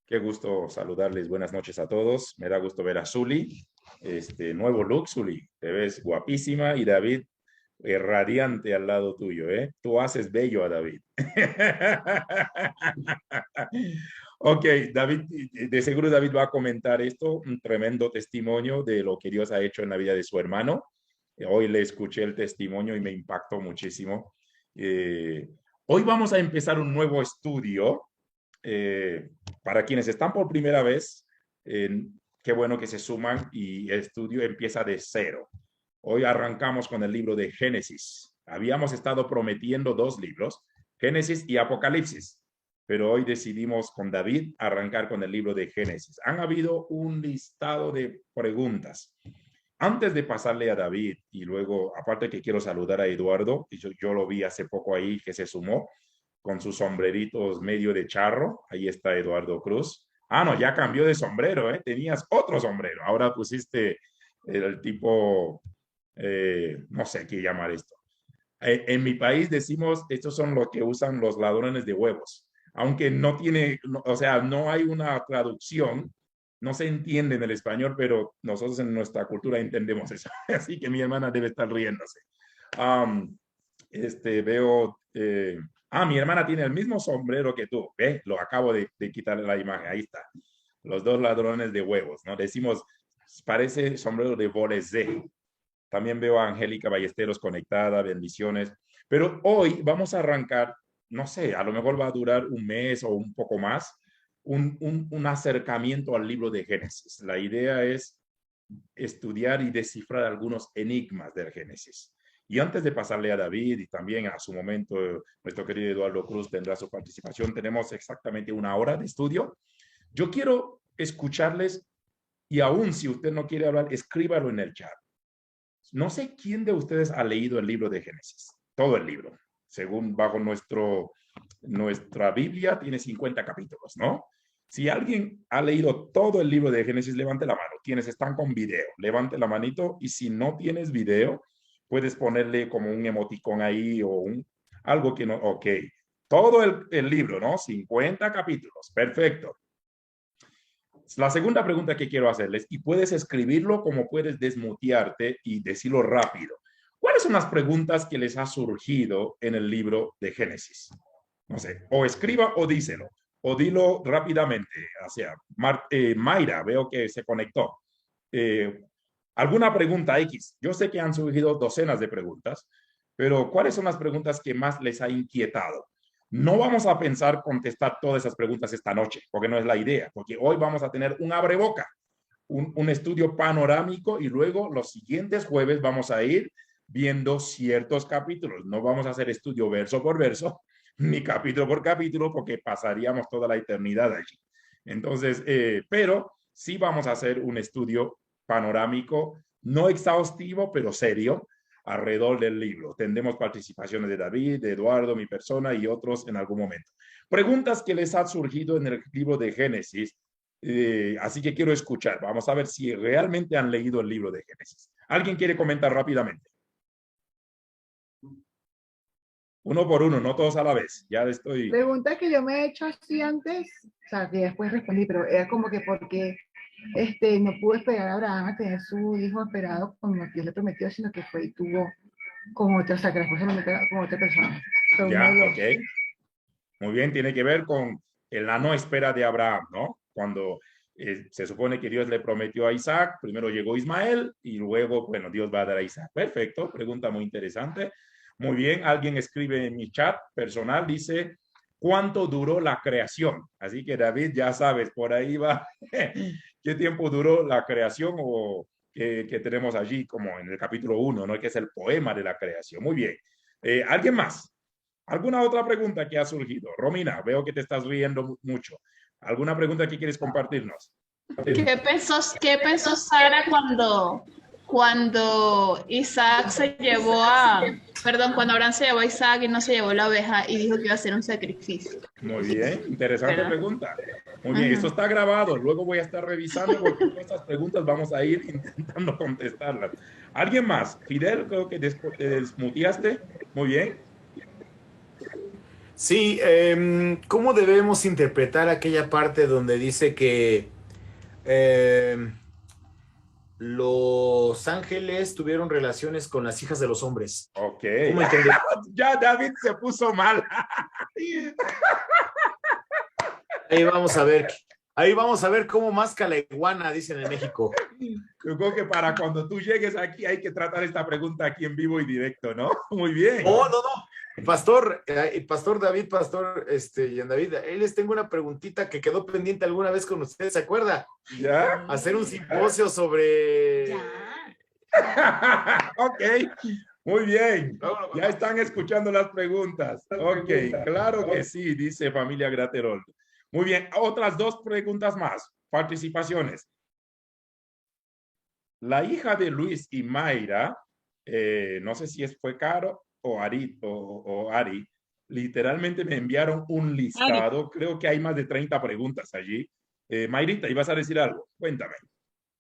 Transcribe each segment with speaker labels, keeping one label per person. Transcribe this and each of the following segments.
Speaker 1: Qué gusto saludarles. Buenas noches a todos. Me da gusto ver a Zuli. Nuevo look, Zuli. Te ves guapísima y David radiante al lado tuyo, ¿eh? Tú haces bello a David. Ok, David, de seguro David va a comentar esto, un tremendo testimonio de lo que Dios ha hecho en la vida de su hermano. Hoy le escuché el testimonio y me impactó muchísimo. Eh, Hoy vamos a empezar un nuevo estudio para quienes están por primera vez, qué bueno que se suman y el estudio empieza de cero. Hoy arrancamos con el libro de Génesis. Habíamos estado prometiendo dos libros, Génesis y Apocalipsis, pero hoy decidimos con David arrancar con el libro de Génesis. Han habido un listado de preguntas. Antes de pasarle a David y luego, aparte que quiero saludar a Eduardo, y yo lo vi hace poco ahí que se sumó, con sus sombreritos medio de charro. Ahí está Eduardo Cruz. Ah, no, ya cambió de sombrero, ¿eh? Tenías otro sombrero. Ahora pusiste el tipo, no sé qué llamar esto. En mi país decimos, estos son los que usan los ladrones de huevos. Aunque no tiene, no, o sea, no hay una traducción, no se entiende en el español, pero nosotros en nuestra cultura entendemos eso. Así que mi hermana debe estar riéndose. Um, veo, mi hermana tiene el mismo sombrero que tú, ¿ves? Lo acabo de quitarle la imagen, ahí está. Los dos ladrones de huevos, ¿no? Decimos, parece sombrero de Bolesé. También veo a Angélica Ballesteros conectada, bendiciones. Pero hoy vamos a arrancar, no sé, a lo mejor va a durar un mes o un poco más, un acercamiento al libro de Génesis. La idea es estudiar y descifrar algunos enigmas del Génesis. Y antes de pasarle a David y también a su momento, nuestro querido Eduardo Cruz tendrá su participación, tenemos exactamente una hora de estudio. Yo quiero escucharles y aún si usted no quiere hablar, escríbalo en el chat. No sé quién de ustedes ha leído el libro de Génesis, todo el libro. Según bajo nuestra Biblia, tiene 50 capítulos, ¿no? Si alguien ha leído todo el libro de Génesis, levante la mano. Quienes están con video, levante la manito. Y si no tienes video, puedes ponerle como un emoticón ahí o algo que no. Ok. Todo el libro, ¿no? 50 capítulos. Perfecto. La segunda pregunta que quiero hacerles, y puedes escribirlo como puedes desmutearte y decirlo rápido. ¿Cuáles son las preguntas que les ha surgido en el libro de Génesis? No sé, o escriba o díselo, o dilo rápidamente. O sea, Mayra, veo que se conectó. Eh, ¿Alguna pregunta X? Yo sé que han surgido docenas de preguntas, pero ¿cuáles son las preguntas que más les ha inquietado? No vamos a pensar contestar todas esas preguntas esta noche, porque no es la idea, porque hoy vamos a tener un abreboca, un estudio panorámico y luego los siguientes jueves vamos a ir viendo ciertos capítulos. No vamos a hacer estudio verso por verso, ni capítulo por capítulo, porque pasaríamos toda la eternidad allí. Entonces, pero sí vamos a hacer un estudio panorámico, no exhaustivo, pero serio, alrededor del libro. Tendremos participaciones de David, de Eduardo, mi persona y otros en algún momento. Preguntas que les han surgido en el libro de Génesis. Así que quiero escuchar. Vamos a ver si realmente han leído el libro de Génesis. ¿Alguien quiere comentar rápidamente? Uno por uno, no todos a la vez. Ya estoy.
Speaker 2: Pregunta que yo me he hecho así antes, o sea, que después respondí, pero era como que porque no pudo esperar a Abraham a tener su hijo esperado como Dios le prometió, sino que fue y tuvo con otra, o sea, que la esposa lo metió con otra persona. Pero uno de
Speaker 1: Ya, ok.
Speaker 2: los,
Speaker 1: Muy bien, tiene que ver con la no espera de Abraham, ¿no? Cuando se supone que Dios le prometió a Isaac, primero llegó Ismael y luego, bueno, Dios va a dar a Isaac. Perfecto, pregunta muy interesante. Muy bien, alguien escribe en mi chat personal, dice, ¿cuánto duró la creación? Así que David, ya sabes, por ahí va, ¿qué tiempo duró la creación o que tenemos allí como en el capítulo 1, ¿no? Que es el poema de la creación. Muy bien. ¿Alguien más? ¿Alguna otra pregunta que ha surgido? Romina, veo que te estás riendo mucho. ¿Alguna pregunta que quieres compartirnos?
Speaker 3: ¿Qué pensó Sara cuando Isaac se llevó cuando Abraham se llevó a Isaac y no se llevó la oveja y dijo que iba a hacer un sacrificio?
Speaker 1: Muy bien, interesante
Speaker 3: ¿Verdad?
Speaker 1: pregunta. Muy bien, esto está grabado. Luego voy a estar revisando porque todas estas preguntas vamos a ir intentando contestarlas. ¿Alguien más? Fidel, creo que te desmuteaste. Muy bien.
Speaker 4: Sí, ¿cómo debemos interpretar aquella parte donde dice que em, los ángeles tuvieron relaciones con las hijas de los hombres?
Speaker 1: Ok.
Speaker 4: ¿Cómo entender?
Speaker 1: Ya David se puso mal.
Speaker 4: Ahí vamos a ver. Ahí vamos a ver cómo masca la iguana, dicen en México.
Speaker 1: Yo creo que para cuando tú llegues aquí hay que tratar esta pregunta aquí en vivo y directo, ¿no? Muy bien.
Speaker 4: No, no, no. Pastor David, Ian David, ahí les tengo una preguntita que quedó pendiente alguna vez con ustedes, ¿se acuerda?
Speaker 1: ¿Ya?
Speaker 4: Hacer un simposio sobre...
Speaker 1: Ok, muy bien. Ya están escuchando las preguntas. Ok, claro que sí, dice familia Graterol. Muy bien, otras dos preguntas más. Participaciones. La hija de Luis y Mayra, no sé si fue Caro o Ari, literalmente me enviaron un listado. Creo que hay más de 30 preguntas allí. Mayrita, ¿ibas a decir algo? Cuéntame.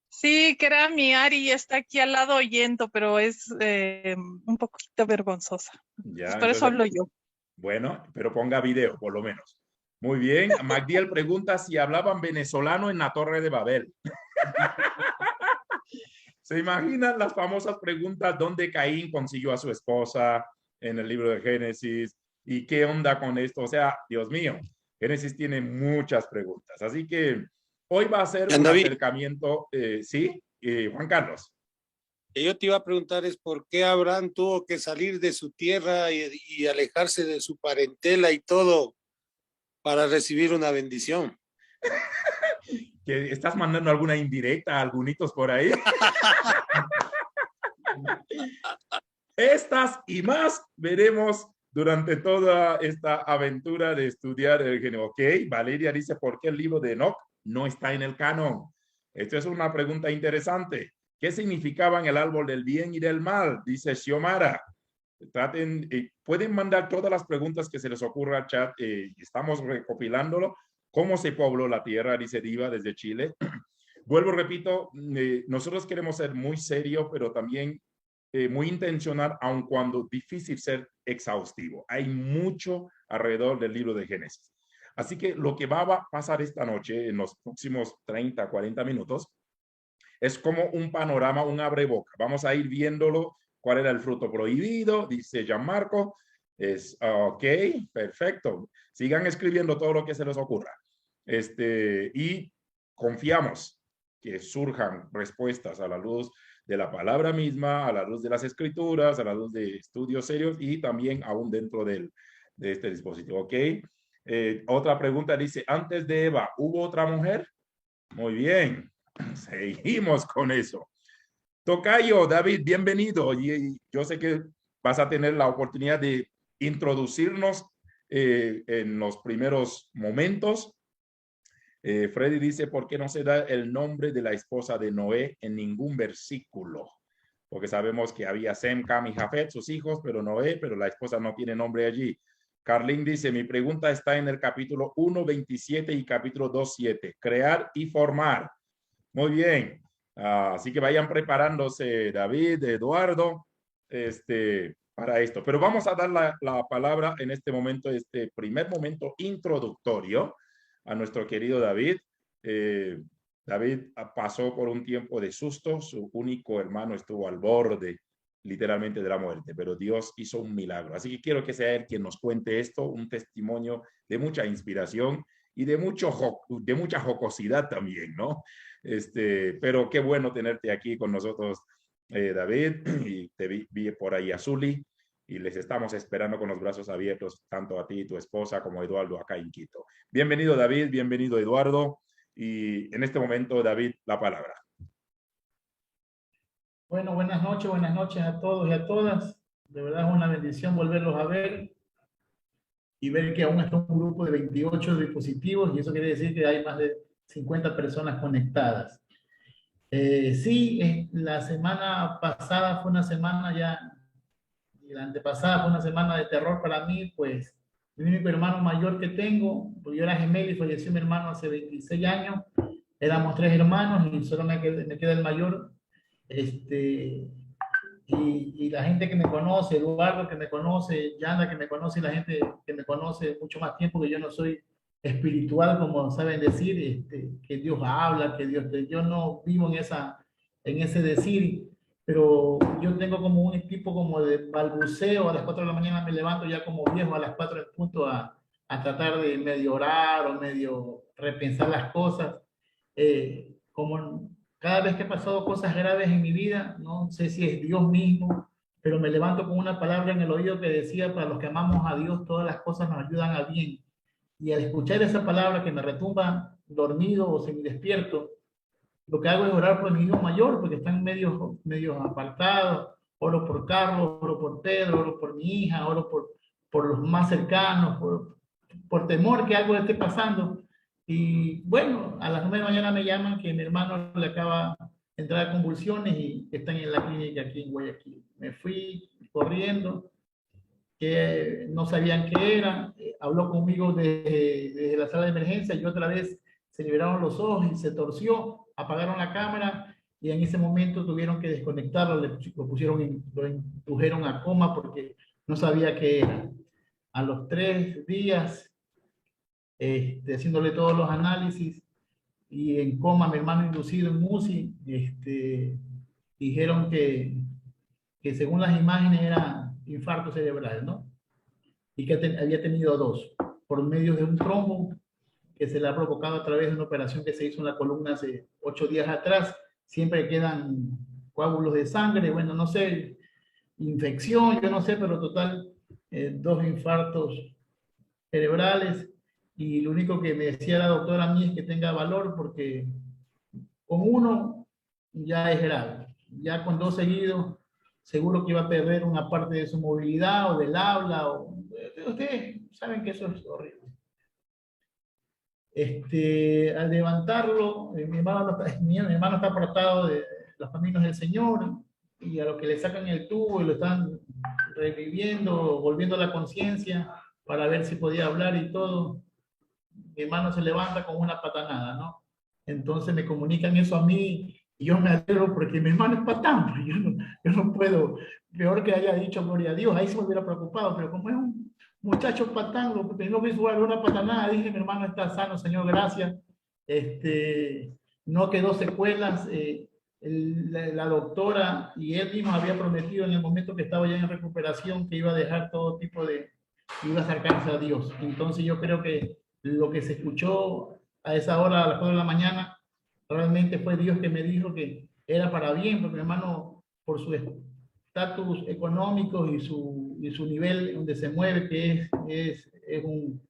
Speaker 5: Sí, que era mi Ari, está aquí al lado oyendo, pero es un poquito vergonzosa.
Speaker 1: Ya,
Speaker 5: Pues por eso hablo yo.
Speaker 1: Bueno, pero ponga video, por lo menos. Muy bien. Magdiel pregunta si hablaban venezolano en la Torre de Babel. ¿Se imaginan las famosas preguntas dónde Caín consiguió a su esposa en el libro de Génesis? ¿Y qué onda con esto? O sea, Dios mío, Génesis tiene muchas preguntas. Así que hoy va a ser un
Speaker 6: David,
Speaker 1: acercamiento, ¿sí? Juan Carlos.
Speaker 6: yo te iba a preguntar es por qué Abraham tuvo que salir de su tierra y alejarse de su parentela y todo para recibir una bendición.
Speaker 1: ¿Que estás mandando alguna indirecta, algunitos por ahí? Estas y más veremos durante toda esta aventura de estudiar el género. Ok, Valeria dice, ¿por qué el libro de Enoch no está en el canon? Esto es una pregunta interesante. ¿Qué significaban el árbol del bien y del mal? Dice Xiomara. Traten, pueden mandar todas las preguntas que se les ocurra al chat. Estamos recopilándolo. ¿Cómo se pobló la tierra? Dice Diva desde Chile. Vuelvo, repito, nosotros queremos ser muy serios, pero también muy intencional, aun cuando difícil ser exhaustivo. Hay mucho alrededor del libro de Génesis. Así que lo que va a pasar esta noche, en los próximos 30, 40 minutos, es como un panorama, un abreboca. Vamos a ir viéndolo, cuál era el fruto prohibido, dice Gianmarco. Es ok, perfecto. Sigan escribiendo todo lo que se les ocurra. Y confiamos que surjan respuestas a la luz de la palabra misma, a la luz de las escrituras, a la luz de estudios serios y también aún dentro de este dispositivo. Ok. Otra pregunta dice, antes de Eva, ¿hubo otra mujer? Muy bien. Seguimos con eso. Tocayo, David, bienvenido. Y yo sé que vas a tener la oportunidad de introducirnos en los primeros momentos. Freddy dice, ¿por qué no se da el nombre de la esposa de Noé en ningún versículo? Porque sabemos que había Sem, Cam y Jafet, sus hijos, pero Noé, pero la esposa no tiene nombre allí. Carlín dice, mi pregunta está en el capítulo 1:27 y capítulo 2:7, crear y formar. Muy bien. Así que vayan preparándose, David, Eduardo, para esto. Pero vamos a dar la palabra en este momento, este primer momento introductorio a nuestro querido David. David pasó por un tiempo de susto. Su único hermano estuvo al borde, literalmente, de la muerte, pero Dios hizo un milagro. Así que quiero que sea él quien nos cuente esto, un testimonio de mucha inspiración y de mucha jocosidad también, ¿no? Pero qué bueno tenerte aquí con nosotros, David, y te vi por ahí a Zuli, y les estamos esperando con los brazos abiertos, tanto a ti y tu esposa como a Eduardo acá en Quito. Bienvenido, David, bienvenido, Eduardo, y en este momento, David, la palabra.
Speaker 7: Bueno, buenas noches a todos y a todas. De verdad es una bendición volverlos a ver y ver que aún está un grupo de 28 dispositivos y eso quiere decir que hay más de 50 personas conectadas. Sí, la semana pasada fue una semana ya, y la antepasada fue una semana de terror para mí, pues el único hermano mayor que tengo, pues yo era gemelo y falleció mi hermano hace 26 años, éramos 3 hermanos y solo me queda el mayor. y la gente que me conoce, Eduardo que me conoce, Yana que me conoce, y la gente que me conoce mucho más tiempo, que yo no soy espiritual, como saben decir, que Dios habla, que yo no vivo en ese decir, pero yo tengo como un tipo como de balbuceo. A las 4 de la mañana me levanto ya como viejo, a las 4 en punto a tratar de medio orar o medio repensar las cosas. Como cada vez que he pasado cosas graves en mi vida, no sé si es Dios mismo, pero me levanto con una palabra en el oído que decía: para los que amamos a Dios, todas las cosas nos ayudan a bien. Y al escuchar esa palabra que me retumba dormido o semidespierto, lo que hago es orar por mi hijo mayor, porque están medio apartados. Oro por Carlos, oro por Pedro, oro por mi hija, oro por los más cercanos, por temor que algo le esté pasando. Y bueno, a las 9 de la mañana me llaman que mi hermano le acaba de entrar a convulsiones y que están en la clínica aquí en Guayaquil. Me fui corriendo, que no sabían qué era. Habló conmigo desde la sala de emergencia y otra vez se liberaron los ojos y se torció, apagaron la cámara y en ese momento tuvieron que desconectarlo, lo indujeron a coma porque no sabía qué era. A los 3 días, haciéndole todos los análisis y en coma, mi hermano inducido en UCI, dijeron que según las imágenes era infarto cerebral, ¿no? Y que había tenido 2, por medio de un trombo que se le ha provocado a través de una operación que se hizo en la columna hace 8 días atrás. Siempre quedan coágulos de sangre, bueno, no sé, infección, yo no sé, pero total, 2 infartos cerebrales. Y lo único que me decía la doctora a mí es que tenga valor, porque con uno ya es grave, ya con 2 seguidos seguro que iba a perder una parte de su movilidad o del habla. Ustedes saben que eso es horrible. Al levantarlo, mi hermano está apartado de los caminos del Señor, y a lo que le sacan el tubo y lo están reviviendo, volviendo a la conciencia para ver si podía hablar y todo, mi hermano se levanta con una patanada, ¿no? Entonces me comunican eso a mí y yo me alegro porque mi hermano es patán, pues yo no puedo, peor que haya dicho gloria a Dios, ahí se me hubiera preocupado, pero como es un muchacho patán, lo primero que hizo fue una patanada, dije: mi hermano está sano, Señor, gracias. No quedó secuelas. La doctora y él mismo había prometido en el momento que estaba ya en recuperación que iba a dejar todo tipo de, iba a acercarse a Dios. Entonces yo creo que lo que se escuchó a esa hora, a las 4 de la mañana, realmente fue Dios que me dijo que era para bien, porque mi hermano, por su estatus económico y su nivel donde se mueve, que es un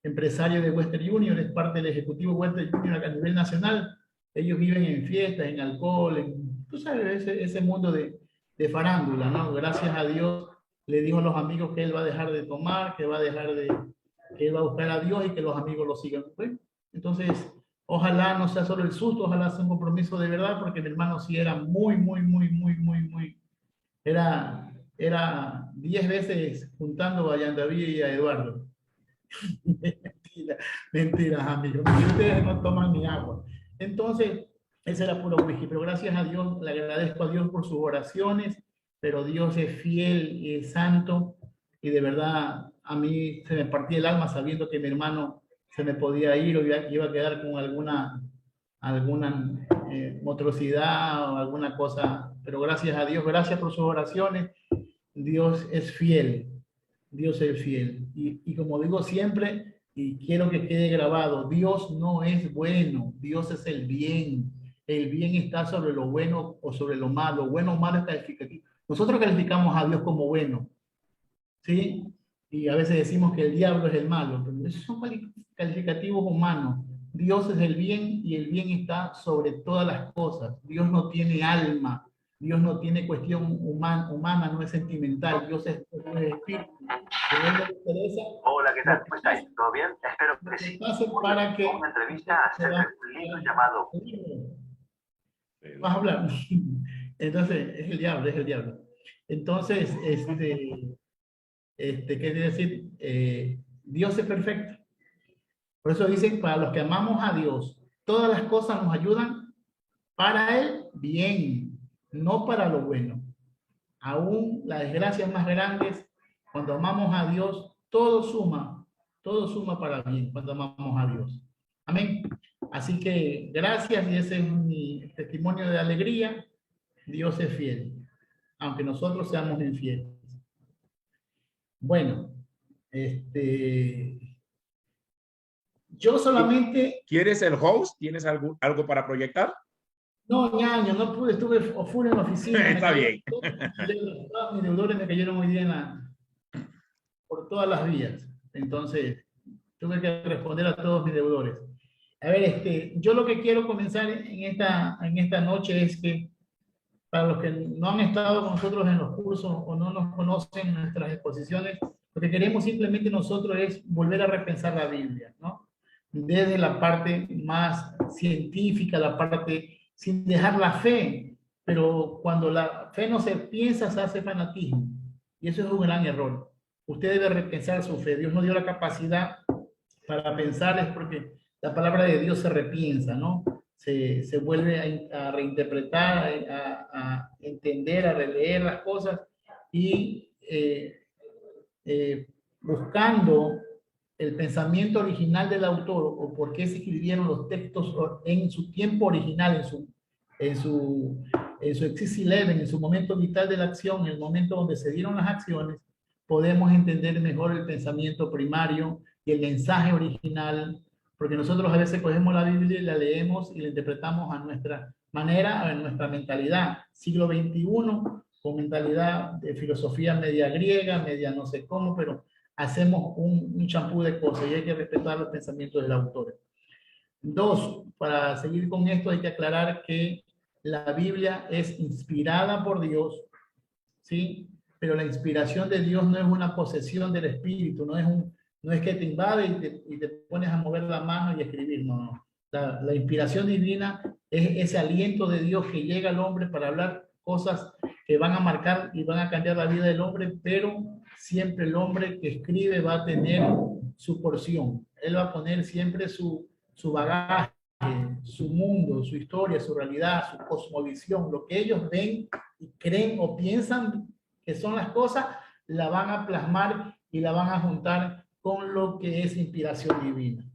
Speaker 7: empresario de Western Union, es parte del ejecutivo Western Union a nivel nacional. Ellos viven en fiestas, en alcohol, tú sabes, ese mundo de farándula, ¿no? Gracias a Dios le dijo a los amigos que él va a dejar de tomar, que él va a buscar a Dios y que los amigos lo sigan. ¿Pues? Entonces, ojalá no sea solo el susto, ojalá sea un compromiso de verdad, porque mi hermano sí era era 10 veces juntando a Yandaví y a Eduardo. Mentiras, amigos. Ustedes no toman ni agua. Entonces, ese era puro whisky. Pero gracias a Dios, le agradezco a Dios por sus oraciones, pero Dios es fiel y es santo, y de verdad a mí se me partía el alma sabiendo que mi hermano se me podía ir o iba a quedar con alguna motricidad o alguna cosa, pero gracias a Dios, gracias por sus oraciones. Dios es fiel, Dios es fiel. Y como digo siempre, y quiero que quede grabado, Dios no es bueno, Dios es el bien. El bien está sobre lo bueno o sobre lo malo. Bueno o malo es calificativo. Nosotros calificamos a Dios como bueno, ¿sí? Y a veces decimos que el diablo es el malo, pero esos son calificativos humanos. Dios es el bien y el bien está sobre todas las cosas. Dios no tiene alma, Dios no tiene cuestión humana, no es sentimental, Dios es espíritu.
Speaker 8: Hola, ¿qué tal? ¿Cómo estáis? ¿Todo bien? Espero que sí.
Speaker 7: Para que
Speaker 8: una entrevista acerca de un libro llamado...
Speaker 7: Vas a hablar. Entonces, es el diablo. Entonces, ¿qué quiere decir? Dios es perfecto. Por eso dicen, para los que amamos a Dios, todas las cosas nos ayudan para el bien, no para lo bueno. aún las desgracias más grandes, cuando amamos a Dios, todo suma para bien cuando amamos a Dios. Amén. Así que gracias, y ese es mi testimonio de alegría. Dios es fiel, aunque nosotros seamos infieles. Bueno, yo solamente...
Speaker 1: ¿Quieres el host? ¿Tienes algo para proyectar?
Speaker 7: No, ñaño, no pude, estuve full en la oficina.
Speaker 1: Está bien.
Speaker 7: Todos mis deudores me cayeron hoy día por todas las vías. Entonces, tuve que responder a todos mis deudores. A ver, yo lo que quiero comenzar en esta noche es que, para los que no han estado con nosotros en los cursos o no nos conocen en nuestras exposiciones, lo que queremos simplemente nosotros es volver a repensar la Biblia, ¿no? Desde la parte más científica, la parte sin dejar la fe, pero cuando la fe no se piensa, se hace fanatismo. Y eso es un gran error. Usted debe repensar su fe. Dios nos dio la capacidad para pensar, es porque la palabra de Dios se repiensa, ¿no? Se vuelve a reinterpretar, a entender, a releer las cosas y buscando el pensamiento original del autor o por qué se escribieron los textos en su tiempo original, en su exis eleven, en su momento vital de la acción, en el momento donde se dieron las acciones, podemos entender mejor el pensamiento primario y el mensaje original, porque nosotros a veces cogemos la Biblia y la leemos y la interpretamos a nuestra manera, a nuestra mentalidad. Siglo XXI, con mentalidad de filosofía media griega, media no sé cómo, pero hacemos un champú de cosas y hay que respetar los pensamientos del autor. Dos, para seguir con esto hay que aclarar que la Biblia es inspirada por Dios, ¿sí? Pero la inspiración de Dios no es una posesión del Espíritu, no es que te invade y te pones a mover la mano y escribir, no. La inspiración divina es ese aliento de Dios que llega al hombre para hablar cosas que van a marcar y van a cambiar la vida del hombre, pero siempre el hombre que escribe va a tener su porción. Él va a poner siempre su bagaje, su mundo, su historia, su realidad, su cosmovisión, lo que ellos ven y creen o piensan que son las cosas, la van a plasmar y la van a juntar con lo que es inspiración divina.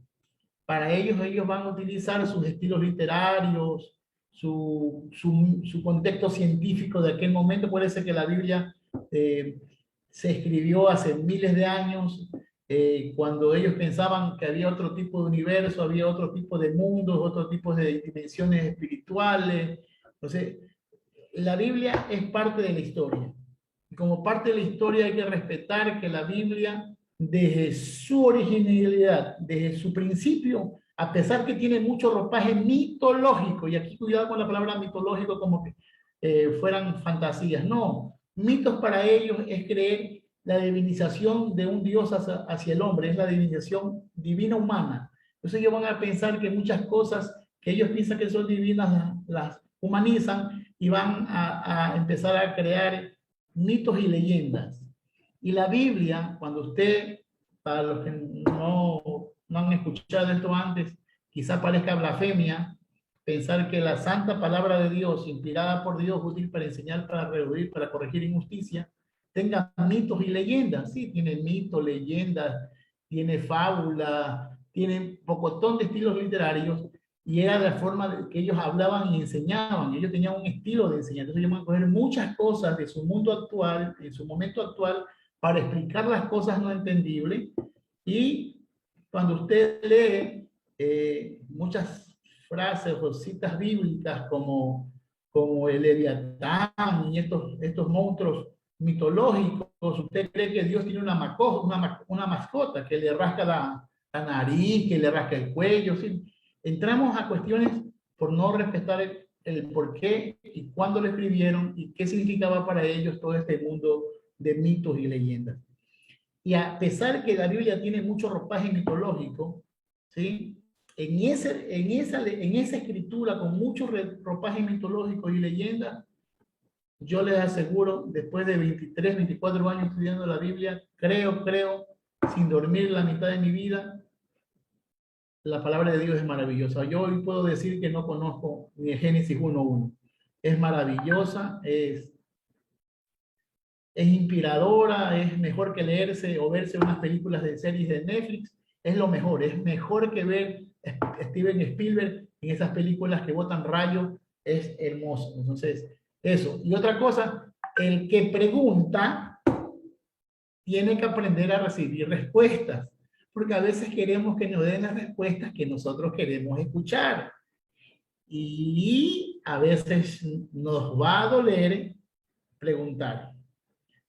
Speaker 7: Para ellos van a utilizar sus estilos literarios, su contexto científico de aquel momento. Puede ser que la Biblia se escribió hace miles de años, cuando ellos pensaban que había otro tipo de universo, había otro tipo de mundos, otro tipo de dimensiones espirituales. Entonces, la Biblia es parte de la historia. Y como parte de la historia hay que respetar que la Biblia, desde su originalidad, desde su principio, a pesar que tiene mucho ropaje mitológico, y aquí cuidado con la palabra mitológico como que fueran fantasías, no, mitos para ellos es creer la divinización de un Dios hacia el hombre, es la divinización divina humana. Entonces ellos van a pensar que muchas cosas que ellos piensan que son divinas las humanizan y van a empezar a crear mitos y leyendas. Y la Biblia, cuando usted, para los que no han escuchado esto antes, quizá parezca blasfemia pensar que la santa palabra de Dios, inspirada por Dios, útil para enseñar, para rehuir, para corregir injusticia, tenga mitos y leyendas. Sí, tiene mitos, leyendas, tiene fábula, tiene un pocotón de estilos literarios, y era de la forma que ellos hablaban y enseñaban. Ellos tenían un estilo de enseñar. Entonces ellos van a coger muchas cosas de su mundo actual, en su momento actual, para explicar las cosas no entendibles. Y cuando usted lee muchas frases o citas bíblicas como el Leviatán y estos monstruos mitológicos, usted cree que Dios tiene una mascota que le rasca la nariz, que le rasca el cuello, ¿sí? Entramos a cuestiones por no respetar el por qué y cuándo lo escribieron y qué significaba para ellos todo este mundo de mitos y leyendas. Y a pesar que la Biblia tiene mucho ropaje mitológico, ¿sí? En esa escritura con mucho ropaje mitológico y leyendas, yo les aseguro, después de 23, 24 años estudiando la Biblia, creo, sin dormir la mitad de mi vida, la palabra de Dios es maravillosa. Yo hoy puedo decir que no conozco ni el Génesis 1:1. Es maravillosa, es es inspiradora, es mejor que leerse o verse unas películas de series de Netflix, es lo mejor, es mejor que ver Steven Spielberg en esas películas que botan rayos, es hermoso. Entonces, eso. Y otra cosa, el que pregunta tiene que aprender a recibir respuestas, porque a veces queremos que nos den las respuestas que nosotros queremos escuchar. Y a veces nos va a doler preguntar.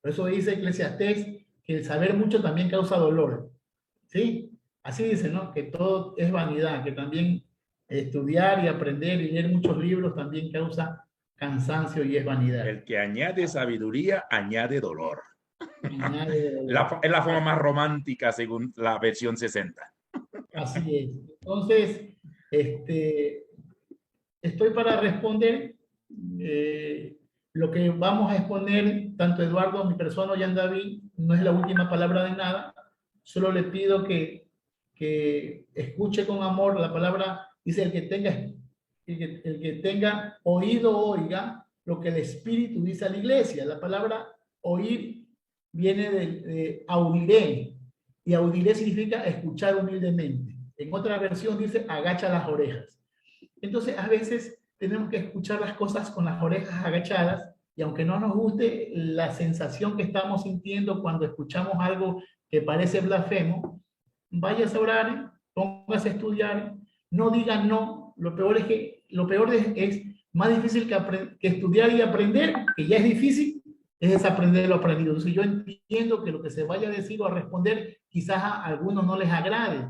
Speaker 7: Por eso dice Eclesiastés que el saber mucho también causa dolor. ¿Sí? Así dice, ¿no? Que todo es vanidad, que también estudiar y aprender y leer muchos libros también causa cansancio y es vanidad.
Speaker 1: El que añade sabiduría, añade dolor.
Speaker 7: Añade dolor.
Speaker 1: Es la forma más romántica según la versión 60.
Speaker 7: Así es. Entonces, estoy para responder lo que vamos a exponer, tanto Eduardo, mi persona, Jan David, no es la última palabra de nada. Solo le pido que escuche con amor la palabra. Dice, el que tenga oído, oiga lo que el Espíritu dice a la iglesia. La palabra oír viene de audiré, y audiré significa escuchar humildemente. En otra versión dice, agacha las orejas. Entonces, a veces tenemos que escuchar las cosas con las orejas agachadas, y aunque no nos guste la sensación que estamos sintiendo cuando escuchamos algo que parece blasfemo, vayas a orar, póngase a estudiar, no digan no. Lo peor es más difícil que estudiar y aprender, que ya es difícil, es desaprender lo aprendido. Entonces yo entiendo que lo que se vaya a decir o a responder quizás a algunos no les agrade,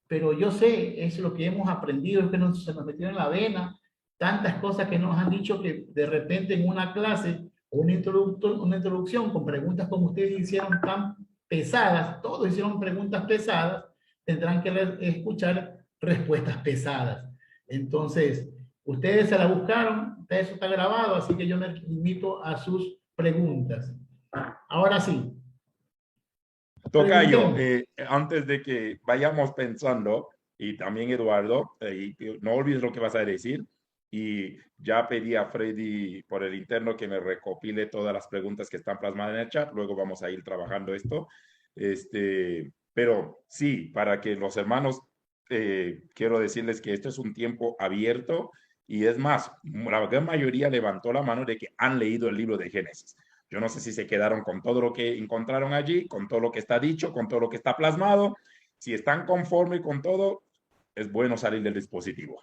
Speaker 7: pero yo sé, es lo que hemos aprendido, es que se nos metió en la vena tantas cosas que nos han dicho que de repente en una clase o una introducción con preguntas como ustedes hicieron tan pesadas, todos hicieron preguntas pesadas, tendrán que escuchar respuestas pesadas. Entonces, ustedes se la buscaron, eso está grabado, así que yo me limito a sus preguntas. Ahora sí.
Speaker 1: Tocayo, antes de que vayamos pensando, y también Eduardo, no olvides lo que vas a decir, y ya pedí a Freddy por el interno que me recopile todas las preguntas que están plasmadas en el chat, luego vamos a ir trabajando esto. Pero sí, para que los hermanos, quiero decirles que esto es un tiempo abierto, y es más, la gran mayoría levantó la mano de que han leído el libro de Génesis. Yo no sé si se quedaron con todo lo que encontraron allí, con todo lo que está dicho, con todo lo que está plasmado. Si están conformes con todo, es bueno salir del dispositivo.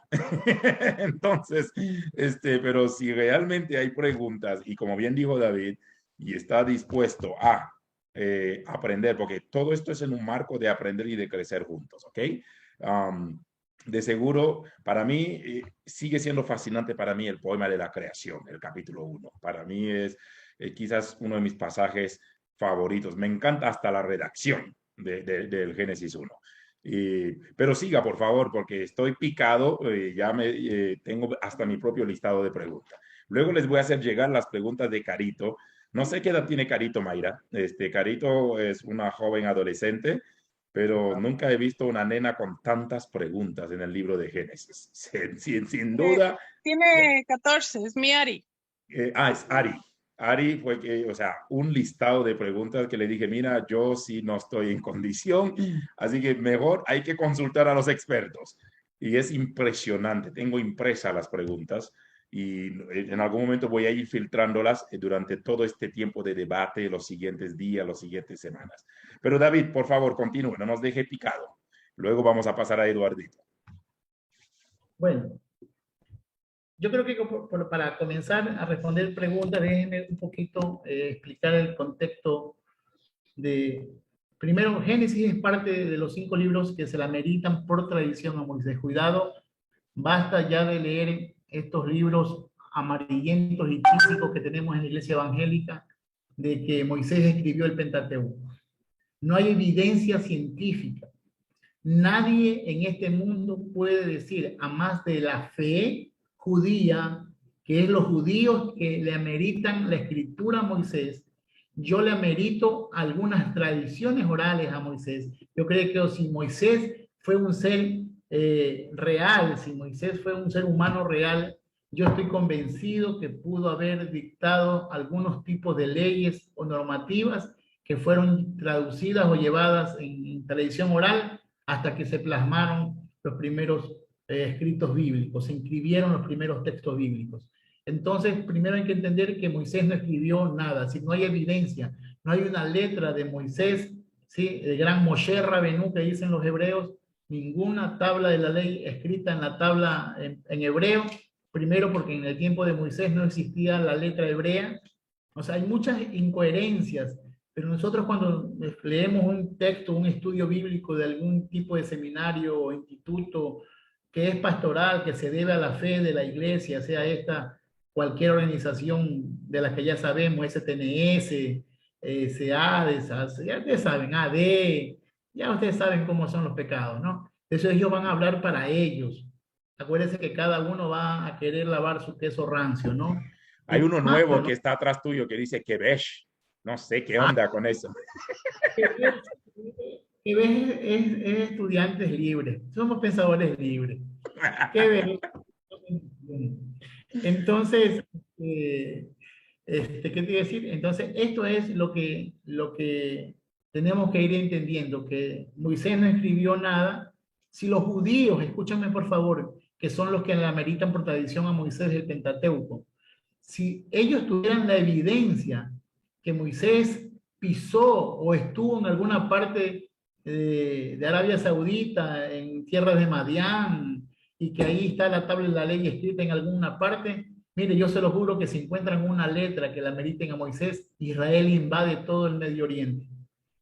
Speaker 1: Entonces, pero si realmente hay preguntas, y como bien dijo David, y está dispuesto a aprender, porque todo esto es en un marco de aprender y de crecer juntos, ¿ok? De seguro, para mí, sigue siendo fascinante para mí el poema de la creación, el capítulo 1. Para mí es quizás uno de mis pasajes favoritos. Me encanta hasta la redacción del Génesis 1. Pero siga, por favor, porque estoy picado, ya tengo hasta mi propio listado de preguntas. Luego les voy a hacer llegar las preguntas de Carito. No sé qué edad tiene Carito, Mayra. Carito es una joven adolescente, pero nunca he visto una nena con tantas preguntas en el libro de Génesis. Sin duda.
Speaker 5: Tiene 14, es mi Ari.
Speaker 1: Es Ari. Ari fue un listado de preguntas que le dije, mira, yo sí no estoy en condición, así que mejor hay que consultar a los expertos. Y es impresionante, tengo impresas las preguntas y en algún momento voy a ir filtrándolas durante todo este tiempo de debate, los siguientes días, las siguientes semanas. Pero David, por favor, continúe, no nos deje picado. Luego vamos a pasar a Eduardito.
Speaker 7: Bueno. Yo creo que para comenzar a responder preguntas, déjenme un poquito explicar el contexto de... Primero, Génesis es parte de los 5 libros que se la meritan por tradición a Moisés. Cuidado, basta ya de leer estos libros amarillentos y típicos que tenemos en la iglesia evangélica de que Moisés escribió el Pentateuco. No hay evidencia científica. Nadie en este mundo puede decir, a más de la fe judía, que es los judíos que le ameritan la escritura a Moisés, yo le amerito algunas tradiciones orales a Moisés. Yo creo que si Moisés fue un ser real, si Moisés fue un ser humano real, yo estoy convencido que pudo haber dictado algunos tipos de leyes o normativas que fueron traducidas o llevadas en tradición oral hasta que se plasmaron los primeros escritos bíblicos, se inscribieron los primeros textos bíblicos. Entonces, primero hay que entender que Moisés no escribió nada, si no hay evidencia, no hay una letra de Moisés, ¿sí? El gran Moshe Rabenu que dicen los hebreos, ninguna tabla de la ley escrita en la tabla en hebreo, primero porque en el tiempo de Moisés no existía la letra hebrea, o sea, hay muchas incoherencias, pero nosotros cuando leemos un texto, un estudio bíblico de algún tipo de seminario o instituto que es pastoral, que se debe a la fe de la iglesia, sea esta cualquier organización de las que ya sabemos, STNS, SEADES, ya ustedes saben, AD, ya ustedes saben cómo son los pecados, ¿no? Eso ellos van a hablar para ellos. Acuérdense que cada uno va a querer lavar su queso rancio, ¿no?
Speaker 1: Hay uno nuevo
Speaker 7: ¿no?
Speaker 1: que está atrás tuyo que dice Kebesh. No sé qué onda con eso.
Speaker 7: Kebesh es estudiantes libres. Somos pensadores libres. Kebesh. Entonces, ¿qué te iba a decir? Entonces, esto es lo que tenemos que ir entendiendo, que Moisés no escribió nada. Si los judíos, escúchame por favor, que son los que le ameritan por tradición a Moisés el Pentateuco, si ellos tuvieran la evidencia que Moisés pisó o estuvo en alguna parte de Arabia Saudita, en tierras de Madián, y que ahí está la tabla de la ley escrita en alguna parte, mire, yo se lo juro que si encuentran una letra que la meriten a Moisés, Israel invade todo el Medio Oriente.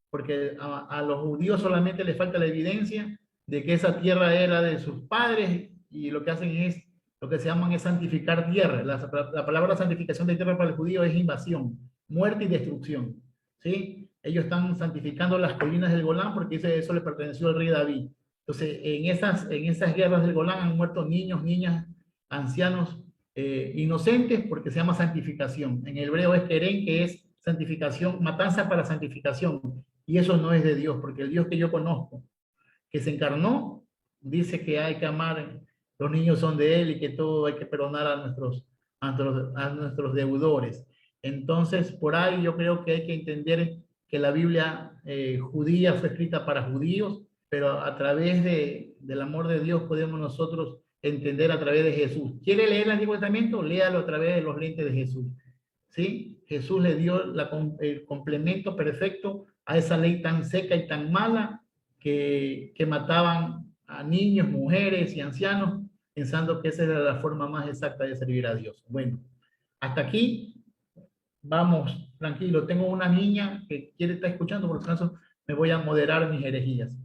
Speaker 7: Porque a los judíos solamente les falta la evidencia de que esa tierra era de sus padres y lo que hacen es, lo que se llaman es santificar tierra. La palabra santificación de tierra para el judío es invasión, muerte y destrucción. ¿Sí? Ellos están santificando las colinas del Golán porque eso le perteneció al rey David. Entonces, en esas guerras del Golán han muerto niños, niñas, ancianos, inocentes, porque se llama santificación. En hebreo es keren, que es santificación, matanza para santificación. Y eso no es de Dios, porque el Dios que yo conozco, que se encarnó, dice que hay que amar, los niños son de Él y que todo hay que perdonar a nuestros deudores. Entonces, por ahí yo creo que hay que entender que la Biblia judía fue escrita para judíos, pero a través del amor de Dios podemos nosotros entender a través de Jesús. ¿Quiere leer el Antiguo Testamento? Léalo a través de los lentes de Jesús. ¿Sí? Jesús le dio el complemento perfecto a esa ley tan seca y tan mala que mataban a niños, mujeres y ancianos, pensando que esa era la forma más exacta de servir a Dios. Bueno, hasta aquí vamos, tranquilo. Tengo una niña que quiere estar escuchando, por lo tanto me voy a moderar mis herejías.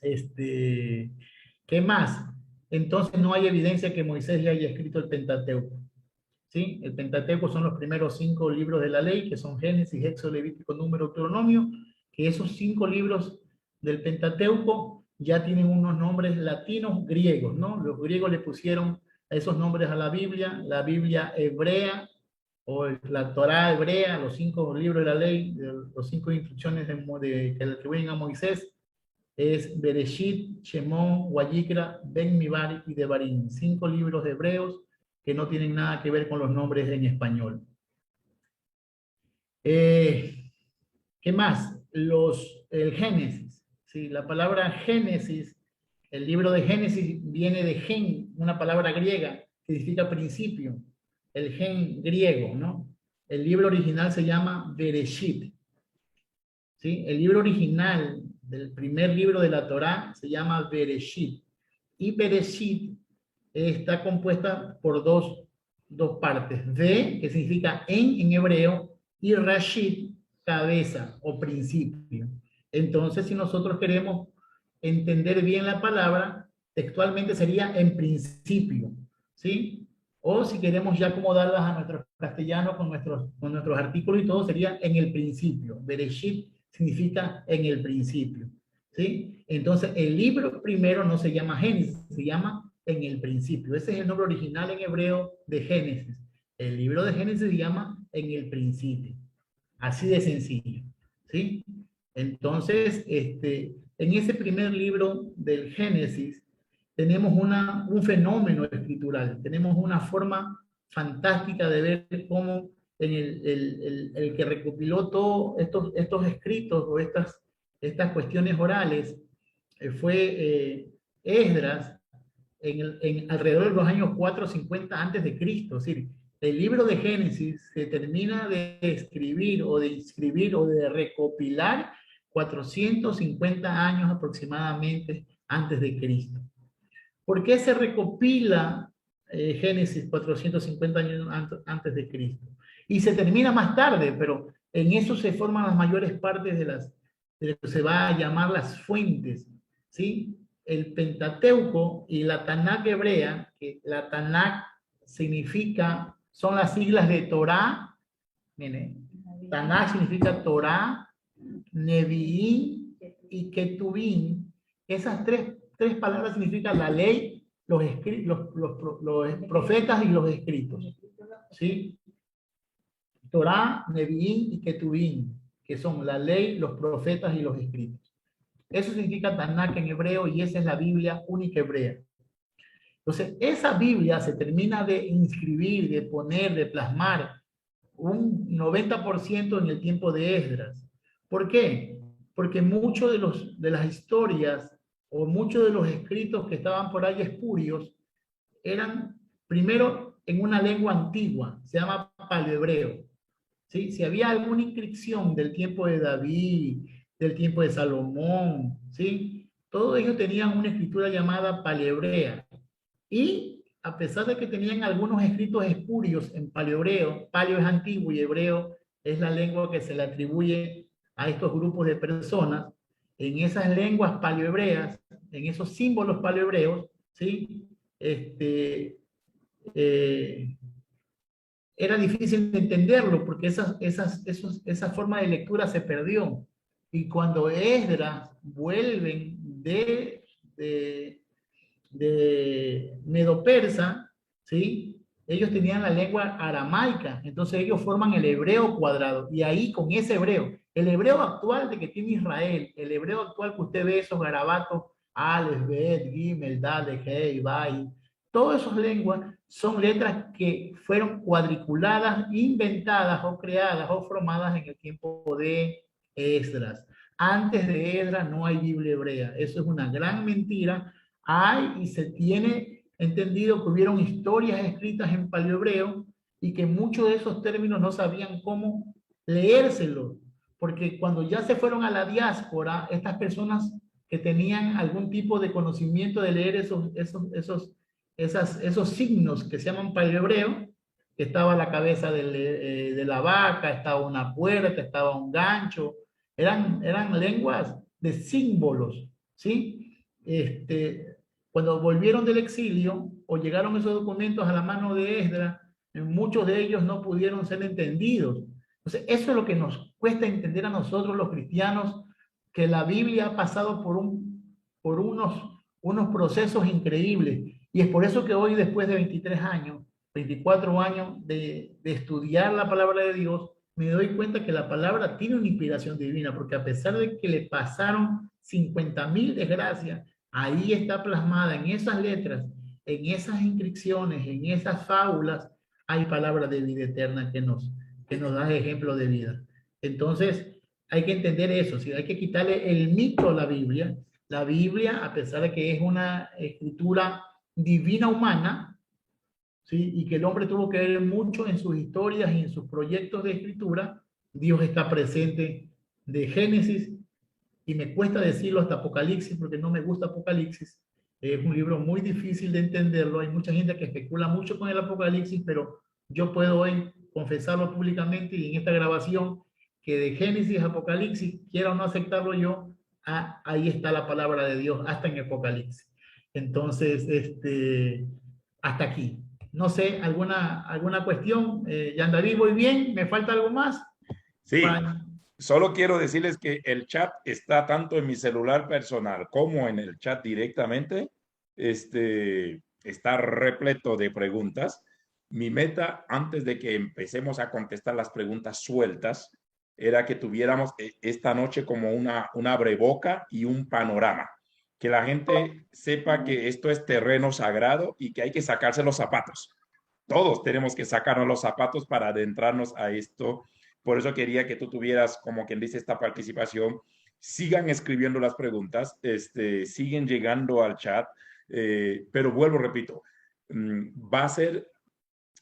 Speaker 7: ¿Qué más? Entonces no hay evidencia que Moisés ya haya escrito el Pentateuco. ¿Sí? El Pentateuco son los primeros 5 libros de la ley, que son Génesis, Éxodo, Levítico, Número, Deuteronomio, que esos 5 libros del Pentateuco ya tienen unos nombres latinos griegos, ¿no? Los griegos le pusieron esos nombres a la Biblia hebrea, o la Torá hebrea, los 5 libros de la ley, los 5 instrucciones que le atribuyen a Moisés, es Bereshit, Shemón, Wayikra, Ben Mibar y Devarim, 5 libros hebreos que no tienen nada que ver con los nombres en español. ¿Qué más? El Génesis. ¿Sí? La palabra Génesis, el libro de Génesis viene de gen, una palabra griega que significa principio. El gen griego, ¿no? El libro original se llama Bereshit. ¿Sí? El libro original del primer libro de la Torá se llama Bereshit. Y Bereshit está compuesta por dos partes. Ve, que significa en hebreo, y Rashid, cabeza o principio. Entonces, si nosotros queremos entender bien la palabra, textualmente sería en principio, ¿sí? O si queremos ya acomodarlas a nuestro castellano con nuestros artículos y todo, sería en el principio. Bereshit significa en el principio, ¿sí? Entonces, el libro primero no se llama Génesis, se llama en el principio. Ese es el nombre original en hebreo de Génesis. El libro de Génesis se llama en el principio. Así de sencillo, ¿sí? Entonces, en ese primer libro del Génesis, tenemos un fenómeno escritural, tenemos una forma fantástica de ver cómo en el que recopiló todos estos escritos o estas cuestiones orales fue Esdras alrededor de los años 450 antes de Cristo. Es decir, el libro de Génesis se termina de escribir o de inscribir o de recopilar 450 años aproximadamente antes de Cristo. ¿Por qué se recopila Génesis 450 años antes de Cristo? Y se termina más tarde, pero en eso se forman las mayores partes de lo que se va a llamar las fuentes, ¿sí? El Pentateuco y la Tanakh hebrea, que la Tanakh significa, son las siglas de Torah, miren, Tanakh significa Torah, Nevi'im y Ketuvim. Esas tres palabras significan la ley, los profetas y los escritos, ¿sí? Torah, Nevi'im y Ketuvim, que son la ley, los profetas y los escritos. Eso significa Tanakh en hebreo y esa es la Biblia única hebrea. Entonces, esa Biblia se termina de inscribir, de poner, de plasmar un 90% en el tiempo de Esdras. ¿Por qué? Porque muchos de las historias o muchos de los escritos que estaban por ahí espurios eran primero en una lengua antigua, se llama paleohebreo. ¿Sí? Si había alguna inscripción del tiempo de David, del tiempo de Salomón, ¿sí? Todos ellos tenían una escritura llamada paleohebrea. Y a pesar de que tenían algunos escritos espurios en paleohebreo, paleo es antiguo y hebreo es la lengua que se le atribuye a estos grupos de personas, en esas lenguas paleohebreas, en esos símbolos paleohebreos, ¿sí? Era difícil de entenderlo porque esa forma de lectura se perdió. Y cuando Esdras vuelven de Medo-Persa, ¿sí? Ellos tenían la lengua aramaica, entonces ellos forman el hebreo cuadrado. Y ahí con ese hebreo, el hebreo actual de que tiene Israel, el hebreo actual que usted ve esos garabatos, Aleph, Bet, Gimel, Dale, Hei, Bai, todas esas lenguas son letras que fueron cuadriculadas, inventadas o creadas o formadas en el tiempo de Esdras. Antes de Esdras no hay Biblia hebrea. Eso es una gran mentira. Hay y se tiene entendido que hubieron historias escritas en paleohebreo y que muchos de esos términos no sabían cómo leérselos, porque cuando ya se fueron a la diáspora, estas personas que tenían algún tipo de conocimiento de leer esos signos que se llaman paleohebreo, que estaba la cabeza de la vaca, estaba una puerta, estaba un gancho, eran lenguas de símbolos, ¿sí? Cuando volvieron del exilio o llegaron esos documentos a la mano de Esdras, muchos de ellos no pudieron ser entendidos. Entonces, eso es lo que nos cuesta entender a nosotros los cristianos, que la Biblia ha pasado por unos procesos increíbles. Y es por eso que hoy, después de 23 años, 24 años de estudiar la palabra de Dios, me doy cuenta que la palabra tiene una inspiración divina, porque a pesar de que le pasaron 50.000 desgracias, ahí está plasmada en esas letras, en esas inscripciones, en esas fábulas, hay palabra de vida eterna que nos da ejemplo de vida. Entonces, hay que entender eso, ¿sí? Hay que quitarle el mito a la Biblia. La Biblia, a pesar de que es una escritura divina humana, ¿sí? Y que el hombre tuvo que ver mucho en sus historias y en sus proyectos de escritura, Dios está presente de Génesis, y me cuesta decirlo hasta Apocalipsis, porque no me gusta Apocalipsis. Es un libro muy difícil de entenderlo. Hay mucha gente que especula mucho con el Apocalipsis, pero yo puedo hoy confesarlo públicamente y en esta grabación que de Génesis a Apocalipsis, quiera o no aceptarlo yo, ahí está la palabra de Dios, hasta en Apocalipsis. Entonces, hasta aquí. No sé, ¿alguna cuestión? Jan David, ¿voy bien? ¿Me falta algo más?
Speaker 1: Sí. Solo quiero decirles que el chat está tanto en mi celular personal como en el chat directamente. Está repleto de preguntas. Mi meta, antes de que empecemos a contestar las preguntas sueltas, era que tuviéramos esta noche como una abreboca y un panorama. que la gente sepa que esto es terreno sagrado y que hay que sacarse los zapatos. Todos tenemos que sacarnos los zapatos para adentrarnos a esto. Por eso quería que tú tuvieras, como quien dice, esta participación. Sigan escribiendo las preguntas, siguen llegando al chat, pero vuelvo, repito,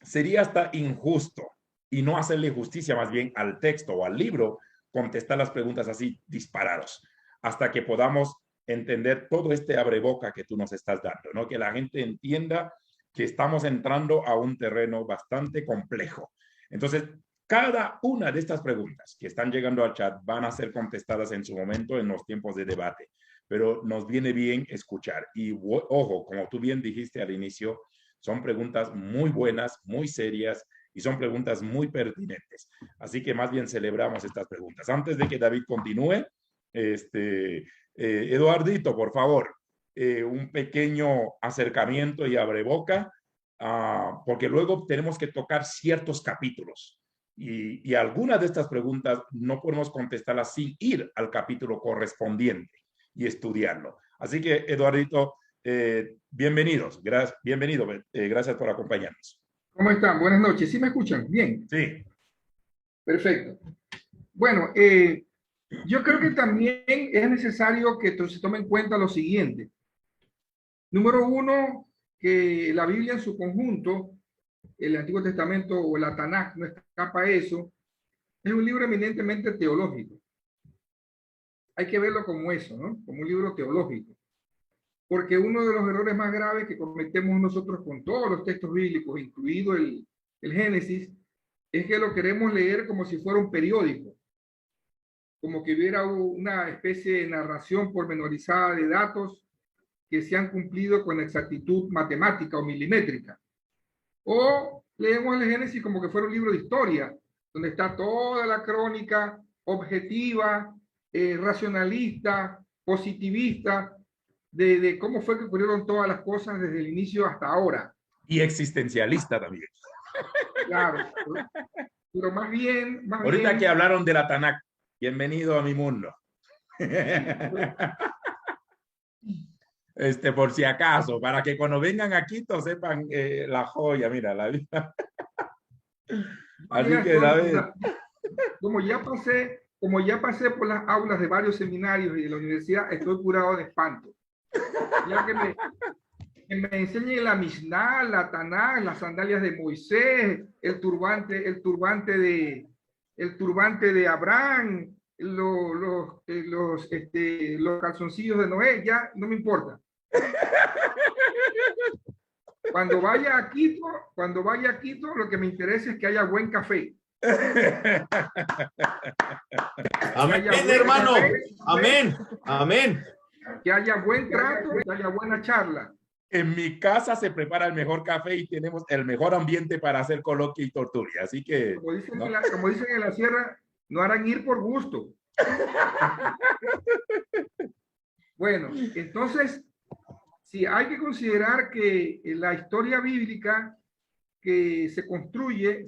Speaker 1: sería hasta injusto y no hacerle justicia más bien al texto o al libro, contestar las preguntas así disparados, hasta que podamos entender todo este abreboca que tú nos estás dando, ¿no? Que la gente entienda que estamos entrando a un terreno bastante complejo. Entonces, cada una de estas preguntas que están llegando al chat van a ser contestadas en su momento en los tiempos de debate, pero nos viene bien escuchar. Y ojo, como tú bien dijiste al inicio, son preguntas muy buenas, muy serias y son preguntas muy pertinentes. Así que más bien celebramos estas preguntas. Antes de que David continúe, Eduardito, por favor, un pequeño acercamiento y abreboca, porque luego tenemos que tocar ciertos capítulos. Y algunas de estas preguntas no podemos contestarlas sin ir al capítulo correspondiente y estudiarlo. Así que, Eduardito, bienvenidos. Bienvenido. Gracias por acompañarnos.
Speaker 9: ¿Cómo están? Buenas noches. ¿Sí me escuchan? Bien.
Speaker 1: Sí.
Speaker 9: Perfecto. Bueno, yo creo que también es necesario que se tome en cuenta lo siguiente. Número uno, que la Biblia en su conjunto, el Antiguo Testamento o la Tanaj, no escapa a eso, es un libro eminentemente teológico. Hay que verlo como eso, ¿no? Como un libro teológico. Porque uno de los errores más graves que cometemos nosotros con todos los textos bíblicos, incluido el Génesis, es que lo queremos leer como si fuera un periódico, como que hubiera una especie de narración pormenorizada de datos que se han cumplido con exactitud matemática o milimétrica. O leemos el Génesis como que fuera un libro de historia, donde está toda la crónica objetiva, racionalista, positivista, de cómo fue que ocurrieron todas las cosas desde el inicio hasta ahora.
Speaker 1: Y existencialista también.
Speaker 9: Claro, pero más bien...
Speaker 1: Ahorita que hablaron de la Tanakh, bienvenido a mi mundo. Por si acaso, para que cuando vengan aquí todos sepan la joya, mira, la vida. Así que, David.
Speaker 9: Como ya pasé por las aulas de varios seminarios y de la universidad, estoy curado de espanto. Ya que me enseñen la Mishnah, la Tanakh, las sandalias de Moisés, el turbante de Abraham, los calzoncillos de Noé, ya no me importa. Cuando vaya a Quito, lo que me interesa es que haya buen café.
Speaker 4: Amén, hermano. Amén. Amén.
Speaker 9: Que haya buen trato, que haya buena charla.
Speaker 1: En mi casa se prepara el mejor café y tenemos el mejor ambiente para hacer coloquio y tortulia. Así que...
Speaker 9: Como dicen en la sierra, no harán ir por gusto. Bueno, entonces, sí, hay que considerar que la historia bíblica que se construye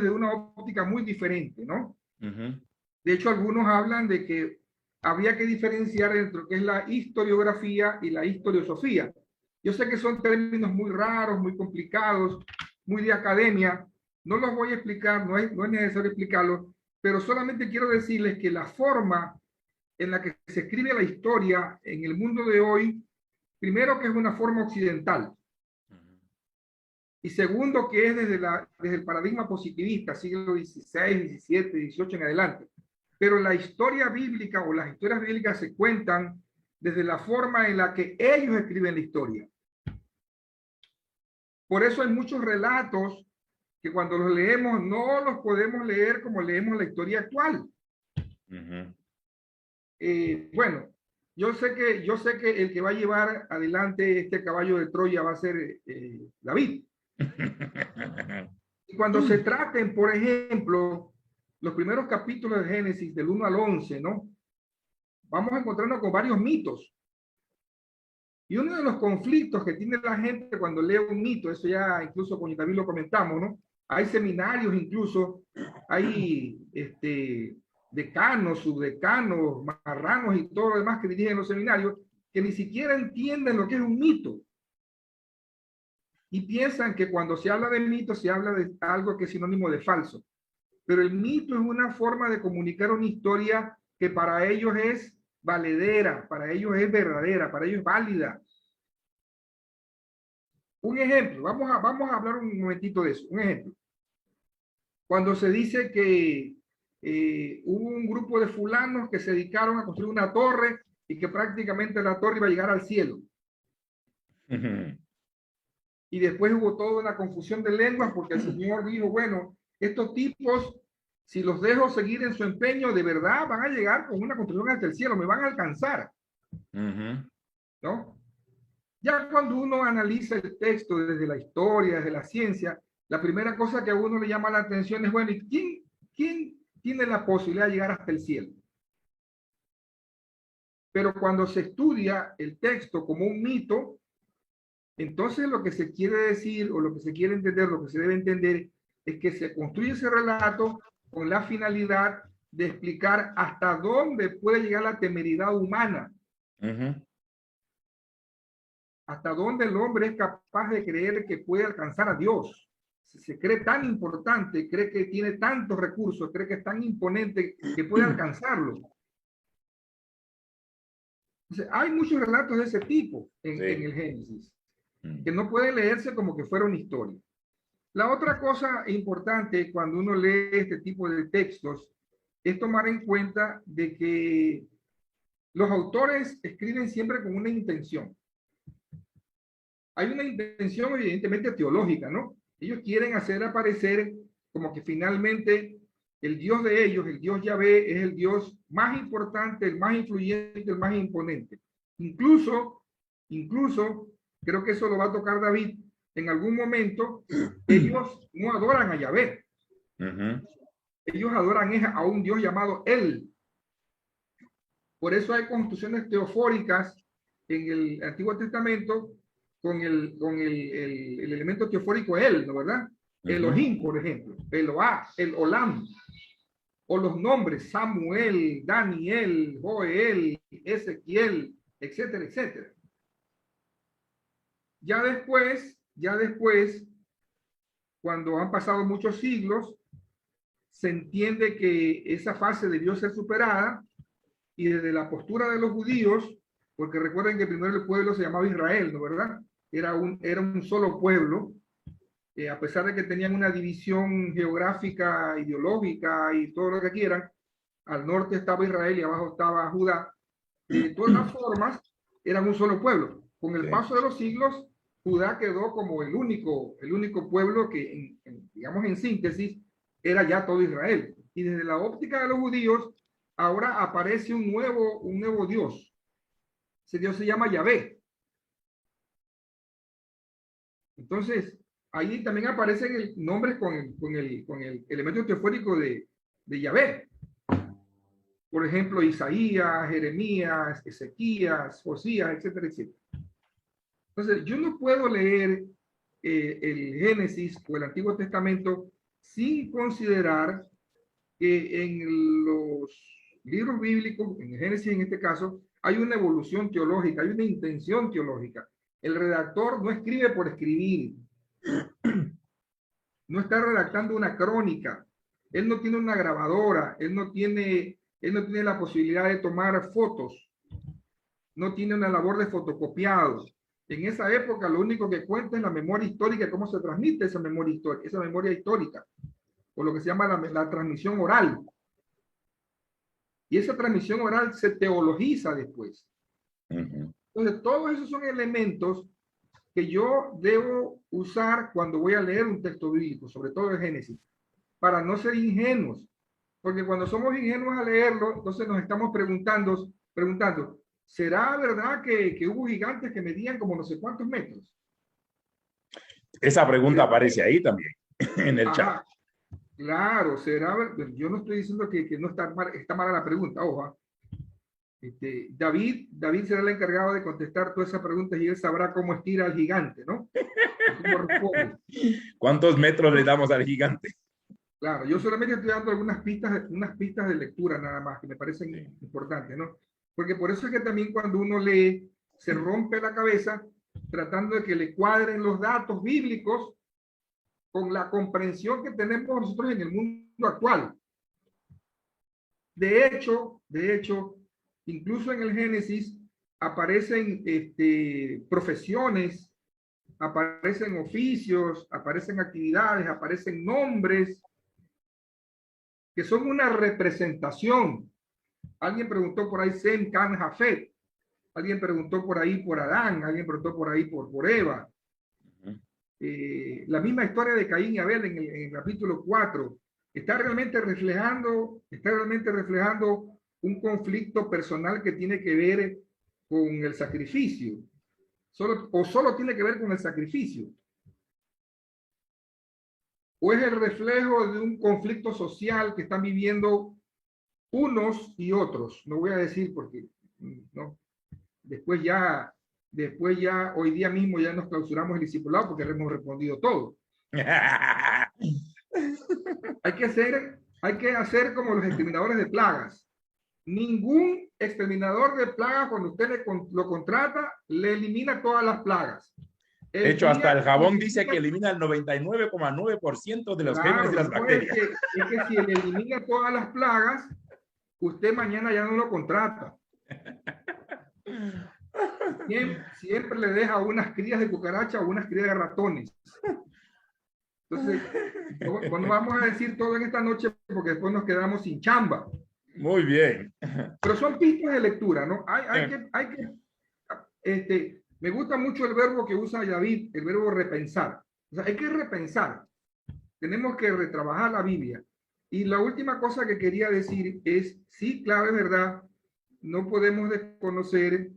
Speaker 9: de una óptica muy diferente, ¿no?
Speaker 1: Uh-huh.
Speaker 9: De hecho, algunos hablan de que habría que diferenciar entre lo que es la historiografía y la historiosofía. Yo sé que son términos muy raros, muy complicados, muy de academia. No los voy a explicar, no es necesario explicarlos, pero solamente quiero decirles que la forma en la que se escribe la historia en el mundo de hoy, primero que es una forma occidental, y segundo que es desde el paradigma positivista, siglo XVI, XVII, XVIII en adelante. Pero la historia bíblica o las historias bíblicas se cuentan desde la forma en la que ellos escriben la historia. Por eso hay muchos relatos que cuando los leemos no los podemos leer como leemos la historia actual.
Speaker 1: Uh-huh.
Speaker 9: Bueno, yo sé que el que va a llevar adelante este caballo de Troya va a ser David. Y cuando se traten, por ejemplo, los primeros capítulos de Génesis, del 1 al 11, ¿no? Vamos encontrarnos con varios mitos. Y uno de los conflictos que tiene la gente cuando lee un mito, eso ya incluso con David lo comentamos, ¿no? Hay seminarios incluso, hay decanos, subdecanos, marranos y todo lo demás que dirigen los seminarios, que ni siquiera entienden lo que es un mito. Y piensan que cuando se habla de mito, se habla de algo que es sinónimo de falso. Pero el mito es una forma de comunicar una historia que para ellos es valedera, para ellos es verdadera, para ellos es válida. Un ejemplo, vamos a hablar un momentito de eso. Un ejemplo. Cuando se dice que hubo un grupo de fulanos que se dedicaron a construir una torre y que prácticamente la torre iba a llegar al cielo. Y después hubo toda una confusión de lenguas porque el Señor dijo, bueno, estos tipos, si los dejo seguir en su empeño, de verdad van a llegar con una construcción hasta el cielo, me van a alcanzar. ¿No? Ya cuando uno analiza el texto desde la historia, desde la ciencia, la primera cosa que a uno le llama la atención es, bueno, ¿y quién tiene la posibilidad de llegar hasta el cielo? Pero cuando se estudia el texto como un mito, entonces lo que se quiere decir o lo que se quiere entender, lo que se debe entender es que se construye ese relato con la finalidad de explicar hasta dónde puede llegar la temeridad humana. Hasta dónde el hombre es capaz de creer que puede alcanzar a Dios. Se cree tan importante, cree que tiene tantos recursos, cree que es tan imponente que puede alcanzarlo. Entonces, hay muchos relatos de ese tipo en el Génesis, que no puede leerse como que fuera una historia. La otra cosa importante cuando uno lee este tipo de textos es tomar en cuenta de que los autores escriben siempre con una intención. Hay una intención evidentemente teológica, ¿no? Ellos quieren hacer aparecer como que finalmente el Dios de ellos, el Dios Yahvé, es el Dios más importante, el más influyente, el más imponente. Incluso, creo que eso lo va a tocar David, en algún momento, ellos no adoran a Yahvé. Ellos adoran a un Dios llamado Él. Por eso hay construcciones teofóricas en el Antiguo Testamento con el elemento teofórico Él, ¿no verdad? Elohim, por ejemplo, Eloá, el Olam, o los nombres Samuel, Daniel, Joel, Ezequiel, etcétera, etcétera. Ya después, cuando han pasado muchos siglos, se entiende que esa fase debió ser superada y desde la postura de los judíos, porque recuerden que primero el pueblo se llamaba Israel, ¿no verdad? Era un solo pueblo, a pesar de que tenían una división geográfica, ideológica y todo lo que quieran. Al norte estaba Israel y abajo estaba Judá. De todas formas, eran un solo pueblo. Con el paso de los siglos, Judá quedó como el único pueblo que, digamos en síntesis, era ya todo Israel. Y desde la óptica de los judíos, ahora aparece un nuevo Dios. Ese Dios se llama Yahvé. Entonces, ahí también aparecen nombres con el elemento teofórico de Yahvé. Por ejemplo, Isaías, Jeremías, Ezequías, Josías, etcétera, etcétera. Entonces, yo no puedo leer el Génesis o el Antiguo Testamento sin considerar que en los libros bíblicos, en el Génesis en este caso, hay una evolución teológica, hay una intención teológica. El redactor no escribe por escribir. No está redactando una crónica. Él no tiene una grabadora. Él no tiene la posibilidad de tomar fotos. No tiene una labor de fotocopiado. En esa época lo único que cuenta es la memoria histórica, cómo se transmite esa memoria histórica, o lo que se llama la transmisión oral. Y esa transmisión oral se teologiza después. Entonces, todos esos son elementos que yo debo usar cuando voy a leer un texto bíblico, sobre todo el Génesis, para no ser ingenuos. Porque cuando somos ingenuos a leerlo, entonces nos estamos preguntando, ¿será verdad que hubo gigantes que medían como no sé cuántos metros?
Speaker 1: Esa pregunta aparece ahí también, en el chat.
Speaker 9: Claro, yo no estoy diciendo que no está mala la pregunta, ojo. David será el encargado de contestar todas esas preguntas y él sabrá cómo estira al gigante, ¿no?
Speaker 1: ¿Cuántos metros le damos al gigante?
Speaker 9: Claro, yo solamente estoy dando unas pistas de lectura nada más que me parecen importantes, ¿no? Porque por eso es que también cuando uno lee se rompe la cabeza tratando de que le cuadren los datos bíblicos con la comprensión que tenemos nosotros en el mundo actual. De hecho, incluso en el Génesis aparecen profesiones, aparecen oficios, aparecen actividades, aparecen nombres que son una representación. Alguien preguntó por ahí Sem, Can, Jafet. Alguien preguntó por ahí por Adán. Alguien preguntó por ahí por Eva. La misma historia de Caín y Abel en el capítulo 4 está realmente reflejando un conflicto personal que tiene que ver con el sacrificio. Solo tiene que ver con el sacrificio. O es el reflejo de un conflicto social que están viviendo unos y otros. No voy a decir porque no. Después ya hoy día mismo ya nos clausuramos el discipulado porque le hemos respondido todo. Hay que hacer como los exterminadores de plagas. Ningún exterminador de plagas, cuando usted lo contrata, le elimina todas las plagas.
Speaker 1: De hecho, hasta el jabón dice que elimina el 99,9% de los gérmenes y las bacterias.
Speaker 9: Es que si le elimina todas las plagas, usted mañana ya no lo contrata. Siempre le deja unas crías de cucaracha o unas crías de ratones. Entonces, no vamos a decir todo en esta noche porque después nos quedamos sin chamba.
Speaker 1: Muy bien.
Speaker 9: Pero son pistas de lectura, ¿no? Me gusta mucho el verbo que usa David, el verbo repensar. O sea, hay que repensar. Tenemos que retrabajar la Biblia. Y la última cosa que quería decir es, sí, claro, es verdad, no podemos desconocer,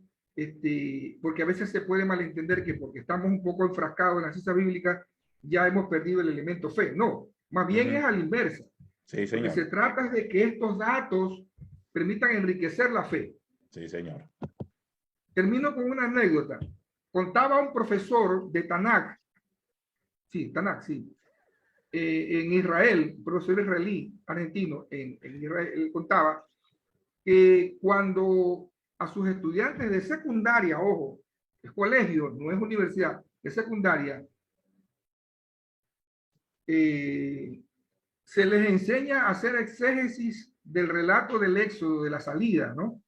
Speaker 9: porque a veces se puede malentender que porque estamos un poco enfrascados en la ciencia bíblica, ya hemos perdido el elemento fe. No, más bien es a la inversa.
Speaker 1: Sí, señor.
Speaker 9: Lo que se trata es de que estos datos permitan enriquecer la fe.
Speaker 1: Sí, señor.
Speaker 9: Termino con una anécdota. Contaba un profesor de Tanakh, en Israel, un profesor israelí, argentino, en Israel, él contaba que cuando a sus estudiantes de secundaria, ojo, es colegio, no es universidad, de secundaria, se les enseña a hacer exégesis del relato del éxodo, de la salida, ¿no?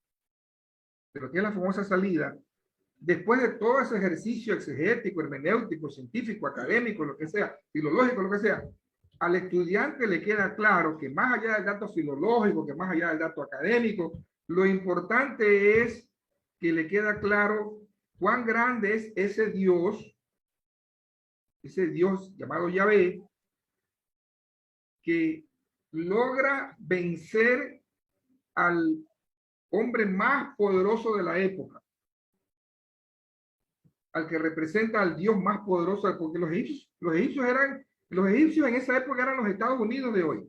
Speaker 9: Pero que es la famosa salida. Después de todo ese ejercicio exegético, hermenéutico, científico, académico, lo que sea, filológico, lo que sea, al estudiante le queda claro que más allá del dato filológico, que más allá del dato académico, lo importante es que le queda claro cuán grande es ese Dios llamado Yahvé, que logra vencer al hombre más poderoso de la época, al que representa al Dios más poderoso, porque los egipcios en esa época eran los Estados Unidos de hoy.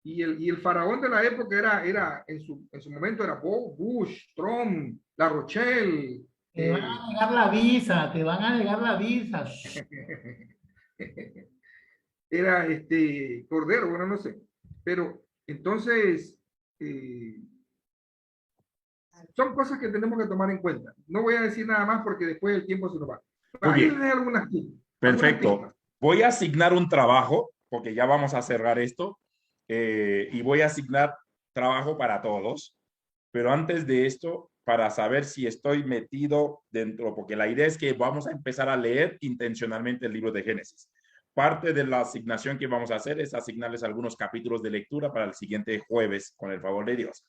Speaker 9: Y el faraón de la época era en su momento era Bush, Trump, La Rochelle.
Speaker 7: Te van a negar la visa, te van a negar la visa.
Speaker 9: Era Cordero, bueno, no sé. Pero entonces son cosas que tenemos que tomar en cuenta. No voy a decir nada más porque después el tiempo se nos va.
Speaker 1: Muy bien.
Speaker 9: Algunas
Speaker 1: Perfecto. Voy a asignar un trabajo, porque ya vamos a cerrar esto, y voy a asignar trabajo para todos. Pero antes de esto, para saber si estoy metido dentro, porque la idea es que vamos a empezar a leer intencionalmente el libro de Génesis. Parte de la asignación que vamos a hacer es asignarles algunos capítulos de lectura para el siguiente jueves, con el favor de Dios.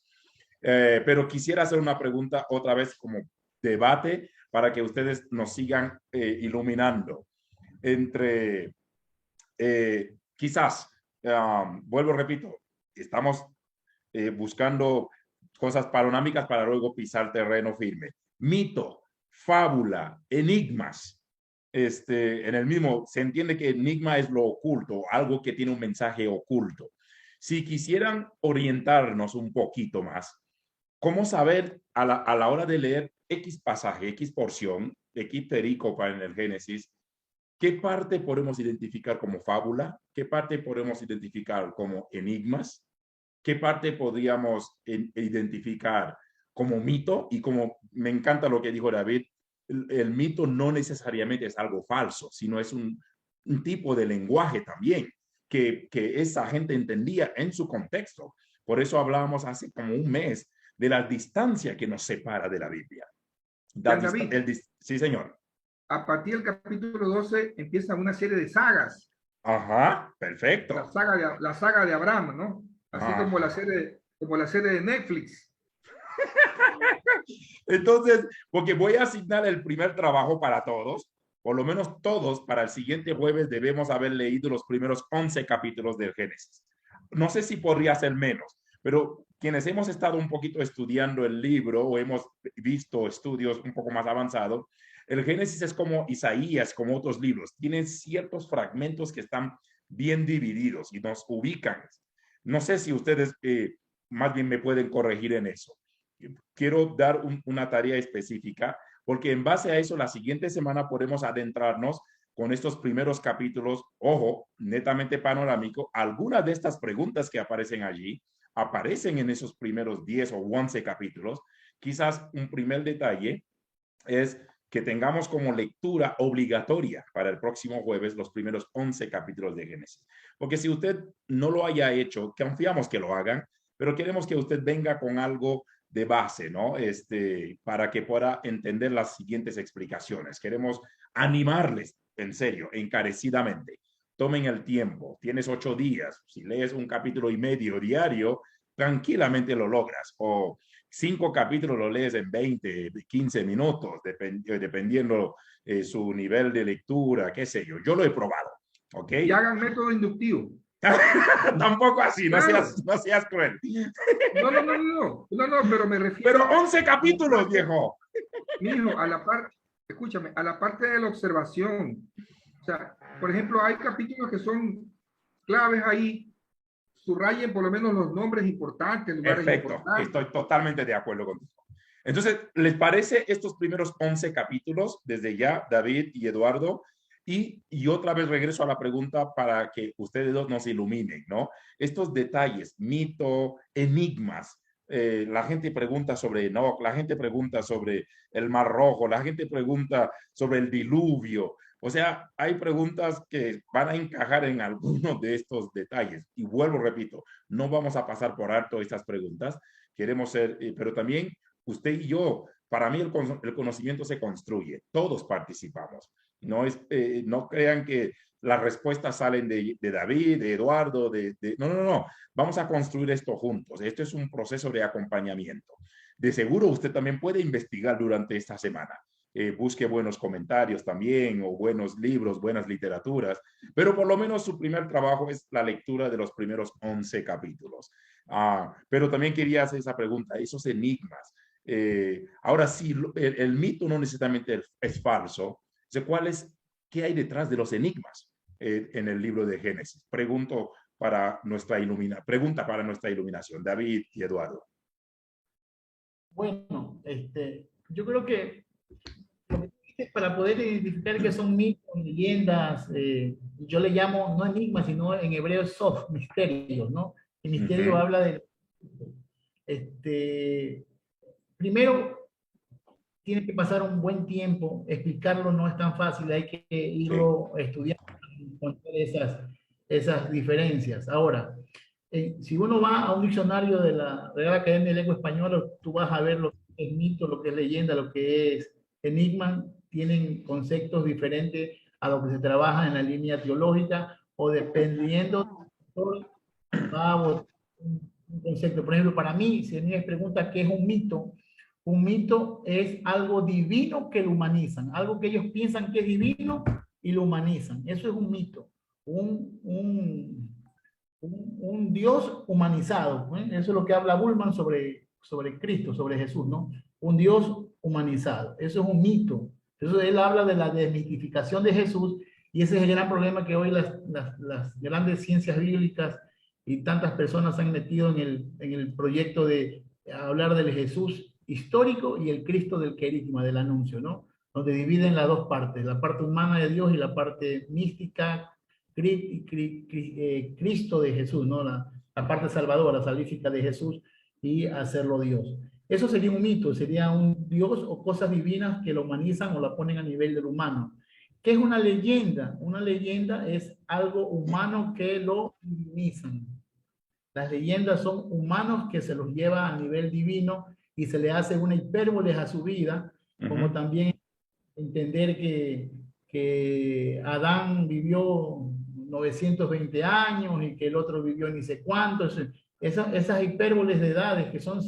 Speaker 1: Pero quisiera hacer una pregunta otra vez como debate para que ustedes nos sigan iluminando. Quizás, vuelvo, repito, estamos buscando cosas panorámicas para luego pisar terreno firme. Mito, fábula, enigmas. En el mismo, se entiende que enigma es lo oculto, algo que tiene un mensaje oculto. Si quisieran orientarnos un poquito más, ¿cómo saber a la hora de leer X pasaje, X porción, X perícopa en el Génesis, qué parte podemos identificar como fábula? ¿Qué parte podemos identificar como enigmas? ¿Qué parte podríamos identificar como mito, y como me encanta lo que dijo David, el mito no necesariamente es algo falso, sino es un tipo de lenguaje también que esa gente entendía en su contexto. Por eso hablábamos hace como un mes de la distancia que nos separa de la Biblia.
Speaker 9: David,
Speaker 1: sí, señor.
Speaker 9: A partir del capítulo 12 empieza una serie de sagas.
Speaker 1: Ajá, perfecto.
Speaker 9: La saga de Abraham, ¿no? Así como la serie de Netflix.
Speaker 1: Entonces, porque voy a asignar el primer trabajo para todos, por lo menos todos, para el siguiente jueves debemos haber leído los primeros 11 capítulos del Génesis. No sé si podría ser menos, pero quienes hemos estado un poquito estudiando el libro o hemos visto estudios un poco más avanzados, el Génesis es como Isaías, como otros libros. Tienen ciertos fragmentos que están bien divididos y nos ubican. No sé si ustedes más bien me pueden corregir en eso. Quiero dar una tarea específica, porque en base a eso, la siguiente semana podemos adentrarnos con estos primeros capítulos, ojo, netamente panorámico. Algunas de estas preguntas que aparecen allí aparecen en esos primeros 10 o 11 capítulos. Quizás un primer detalle es que tengamos como lectura obligatoria para el próximo jueves los primeros 11 capítulos de Génesis. Porque si usted no lo haya hecho, confiamos que lo hagan, pero queremos que usted venga con algo de base, ¿no? Para que pueda entender las siguientes explicaciones. Queremos animarles, en serio, encarecidamente. Tomen el tiempo. Tienes 8 días. Si lees un capítulo y medio diario, tranquilamente lo logras. O 5 capítulos lo lees en 20, 15 minutos, dependiendo su nivel de lectura, qué sé yo. Yo lo he probado, ¿ok?
Speaker 9: Y hagan método inductivo.
Speaker 1: Tampoco así, claro. no seas cruel.
Speaker 9: No, pero me refiero...
Speaker 1: Pero 11 capítulos, viejo.
Speaker 9: Mijo, escúchame, a la parte de la observación. O sea, por ejemplo, hay capítulos que son claves ahí, subrayen por lo menos los nombres importantes, lugares importantes.
Speaker 1: Estoy totalmente de acuerdo contigo. Entonces, ¿les parece estos primeros 11 capítulos desde ya, David y Eduardo? Y otra vez regreso a la pregunta para que ustedes dos nos iluminen, ¿no? Estos detalles, mito, enigmas. La gente pregunta sobre Enoch, la gente pregunta sobre el Mar Rojo, la gente pregunta sobre el diluvio. O sea, hay preguntas que van a encajar en algunos de estos detalles. Y vuelvo, repito, no vamos a pasar por alto estas preguntas. Queremos ser, pero también usted y yo, para mí el conocimiento se construye, todos participamos. No crean que las respuestas salen de David, de Eduardo, no. Vamos a construir esto juntos. Esto es un proceso de acompañamiento. De seguro usted también puede investigar durante esta semana. Busque buenos comentarios también, o buenos libros, buenas literaturas, pero por lo menos su primer trabajo es la lectura de los primeros 11 capítulos. Pero también quería hacer esa pregunta, esos enigmas. Ahora sí, el mito no necesariamente es falso. ¿Qué hay detrás de los enigmas en el libro de Génesis? Pregunta para nuestra iluminación. David y Eduardo.
Speaker 7: Bueno, yo creo que para poder identificar qué son mitos, leyendas, yo le llamo no enigmas, sino en hebreo sof, misterios, ¿no? El misterio habla de... primero, tiene que pasar un buen tiempo, explicarlo no es tan fácil, hay que irlo estudiando y encontrar esas diferencias. Ahora, si uno va a un diccionario de la Real Academia de Lengua Española, tú vas a ver lo que es mito, lo que es leyenda, lo que es enigma, tienen conceptos diferentes a lo que se trabaja en la línea teológica, o dependiendo va a un concepto. Por ejemplo, para mí, si me pregunta qué es un mito es algo divino que lo humanizan, algo que ellos piensan que es divino y lo humanizan. Eso es un mito, un Dios humanizado. Eso es lo que habla Bullman sobre Cristo, sobre Jesús, ¿no? Un Dios humanizado. Eso es un mito. Eso él habla de la desmitificación de Jesús, y ese es el gran problema que hoy las grandes ciencias bíblicas y tantas personas han metido en el proyecto de hablar del Jesús histórico y el Cristo del querigma, del anuncio, ¿no? Donde dividen las dos partes, la parte humana de Dios y la parte mística, Cristo de Jesús, ¿no? La parte salvadora, salvífica de Jesús, y hacerlo Dios. Eso sería un mito, sería un dios o cosas divinas que lo humanizan o la ponen a nivel del humano. ¿Qué es una leyenda? Una leyenda es algo humano que lo divinizan. Las leyendas son humanos que se los lleva a nivel divino y se le hace una hipérbole a su vida, como también entender que Adán vivió 920 años y que el otro vivió ni sé cuántos. Esas hipérboles de edades que son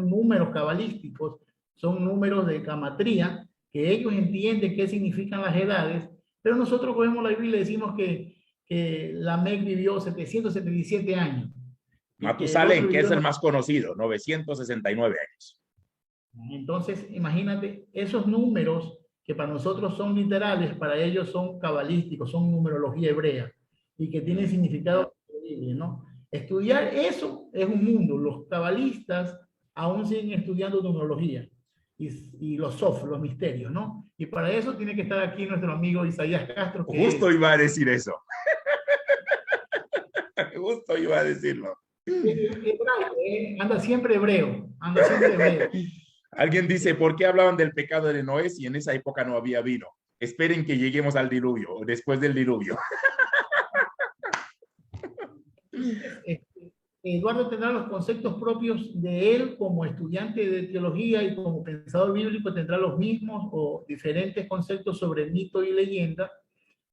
Speaker 7: números cabalísticos, son números de gematría, que ellos entienden qué significan las edades, pero nosotros cogemos la Biblia y decimos que Lamec vivió 777 años.
Speaker 1: Matusalén, que es el más conocido, 969 años.
Speaker 7: Entonces, imagínate, esos números que para nosotros son literales, para ellos son cabalísticos, son numerología hebrea, y que tienen significado increíble, ¿no? Estudiar eso es un mundo. Los cabalistas aún siguen estudiando numerología y los los misterios, ¿no? Y para eso tiene que estar aquí nuestro amigo Isaías Castro.
Speaker 1: Justo iba a decir eso. Justo iba a decirlo.
Speaker 7: Anda siempre hebreo, anda siempre hebreo.
Speaker 1: Alguien dice, ¿por qué hablaban del pecado de Noé si en esa época no había vino? Esperen que lleguemos al diluvio, o después del diluvio.
Speaker 7: Eduardo tendrá los conceptos propios de él como estudiante de teología y como pensador bíblico, tendrá los mismos o diferentes conceptos sobre mito y leyenda,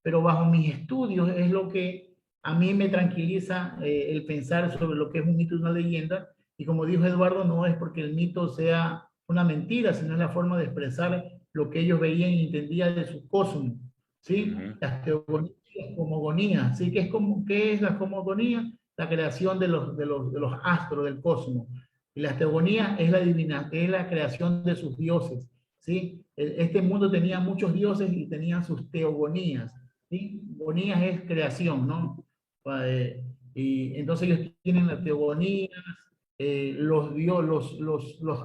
Speaker 7: pero bajo mis estudios es lo que a mí me tranquiliza el pensar sobre lo que es un mito y una leyenda, y como dijo Eduardo, no es porque el mito sea una mentira, sino es la forma de expresar lo que ellos veían y entendían de su cosmos, ¿sí? Las teogonías, cosmogonías, ¿sí? ¿Qué es la cosmogonía? La creación de los astros del cosmos. Y la teogonía es la creación de sus dioses, ¿sí? Este mundo tenía muchos dioses y tenían sus teogonías, ¿sí? Gonías es creación, ¿no? Y entonces ellos tienen las teogonías, los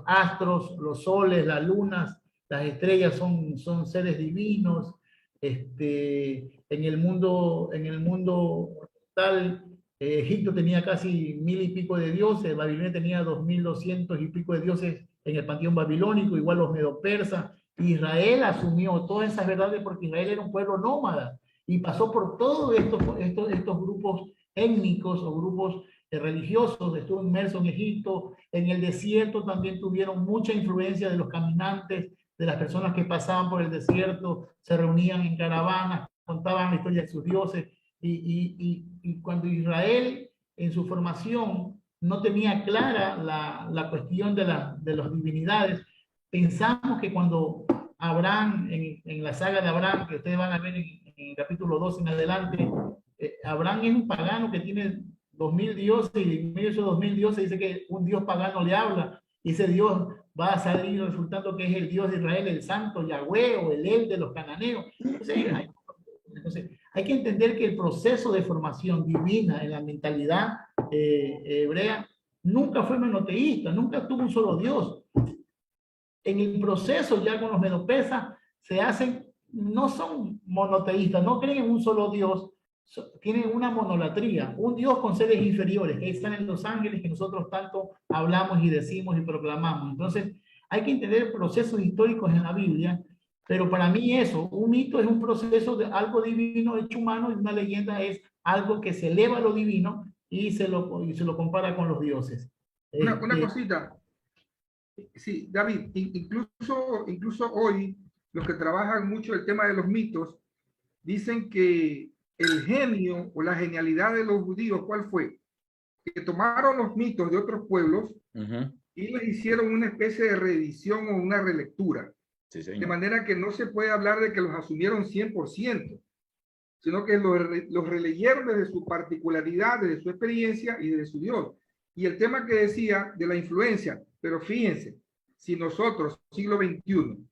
Speaker 7: astros, los soles, las lunas, las estrellas son seres divinos. En el mundo tal, Egipto tenía casi 1000 y pico de dioses, Babilonia tenía 2200 y pico de dioses en el panteón babilónico, igual los medo-persas. Israel asumió todas esas verdades porque Israel era un pueblo nómada y pasó por todos estos grupos étnicos o grupos religiosos. Estuvo inmerso en Egipto, en el desierto también tuvieron mucha influencia de los caminantes, de las personas que pasaban por el desierto, se reunían en caravanas, contaban la historia de sus dioses, y cuando Israel en su formación no tenía clara la cuestión de las divinidades, pensamos que cuando Abraham, en la saga de Abraham, que ustedes van a ver en el capítulo 2 en adelante, Abraham es un pagano que tiene 2000 dioses, y en medio de esos 2000 dioses dice que un dios pagano le habla, y ese dios va a salir resultando que es el Dios de Israel, el santo Yahweh o el de los cananeos. Entonces, hay que entender que el proceso de formación divina en la mentalidad hebrea nunca fue monoteísta, nunca tuvo un solo Dios. En el proceso ya con los medo-persas no son monoteístas, no creen en un solo Dios, tienen una monolatría, un Dios con seres inferiores, que están en los ángeles que nosotros tanto hablamos y decimos y proclamamos. Entonces, hay que entender procesos históricos en la Biblia, pero para mí un mito es un proceso de algo divino hecho humano, y una leyenda es algo que se eleva a lo divino y se lo compara con los dioses.
Speaker 9: Una cosita. Sí, David, incluso hoy, los que trabajan mucho el tema de los mitos, dicen que el genio o la genialidad de los judíos, ¿cuál fue? Que tomaron los mitos de otros pueblos y les hicieron una especie de reedición o una relectura. Sí, de manera que no se puede hablar de que los asumieron 100%, sino que los releyeron desde su particularidad, desde su experiencia y desde su Dios. Y el tema que decía de la influencia, pero fíjense, si nosotros, siglo XXI,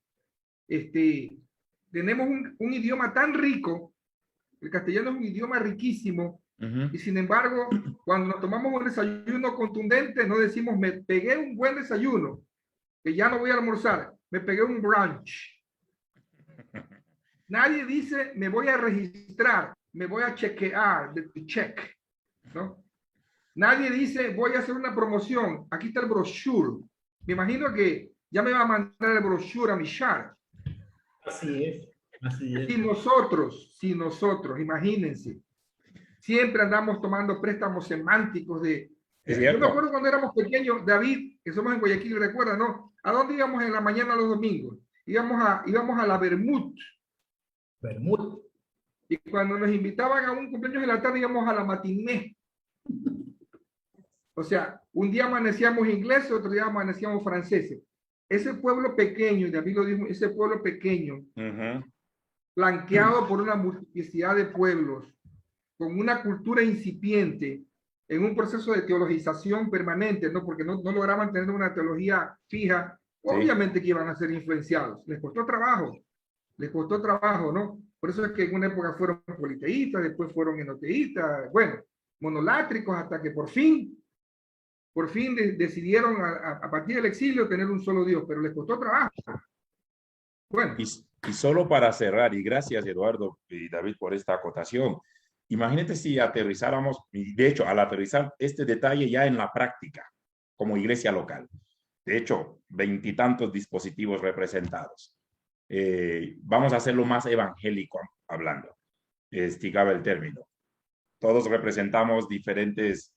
Speaker 9: tenemos un idioma tan rico, el castellano es un idioma riquísimo, y sin embargo, cuando nos tomamos un desayuno contundente, no decimos, me pegué un buen desayuno, que ya no voy a almorzar, me pegué un brunch. Nadie dice, me voy a registrar, me voy a chequear, check, ¿no? Nadie dice, voy a hacer una promoción, aquí está el brochure, Me imagino que ya me va a mandar el brochure a mi char.
Speaker 7: Así es, así es.
Speaker 9: Si nosotros, imagínense, siempre andamos tomando préstamos semánticos de... yo me acuerdo cuando éramos pequeños, David, que somos en Guayaquil, recuerda, ¿no? ¿A dónde íbamos en la mañana los domingos? Íbamos a la Bermud.
Speaker 7: Bermud.
Speaker 9: Y cuando nos invitaban a un cumpleaños de la tarde, íbamos a la matiné. O sea, un día amanecíamos ingleses, otro día amanecíamos franceses. Ese pueblo pequeño, David lo dijo, ese pueblo pequeño, flanqueado por una multiplicidad de pueblos, con una cultura incipiente, en un proceso de teologización permanente, ¿no? Porque no lograban tener una teología fija, obviamente que iban a ser influenciados. Les costó trabajo, ¿no? Por eso es que en una época fueron politeístas, después fueron enoteístas, bueno, monolátricos, hasta que por fin decidieron a partir del exilio tener un solo Dios, pero les costó trabajo. Bueno.
Speaker 1: Y solo para cerrar, y gracias Eduardo y David por esta acotación, imagínate si aterrizáramos, y de hecho al aterrizar este detalle ya en la práctica, como iglesia local, de hecho, 20 y tantos dispositivos representados. Vamos a hacerlo más evangélico hablando, estigaba el término. Todos representamos diferentes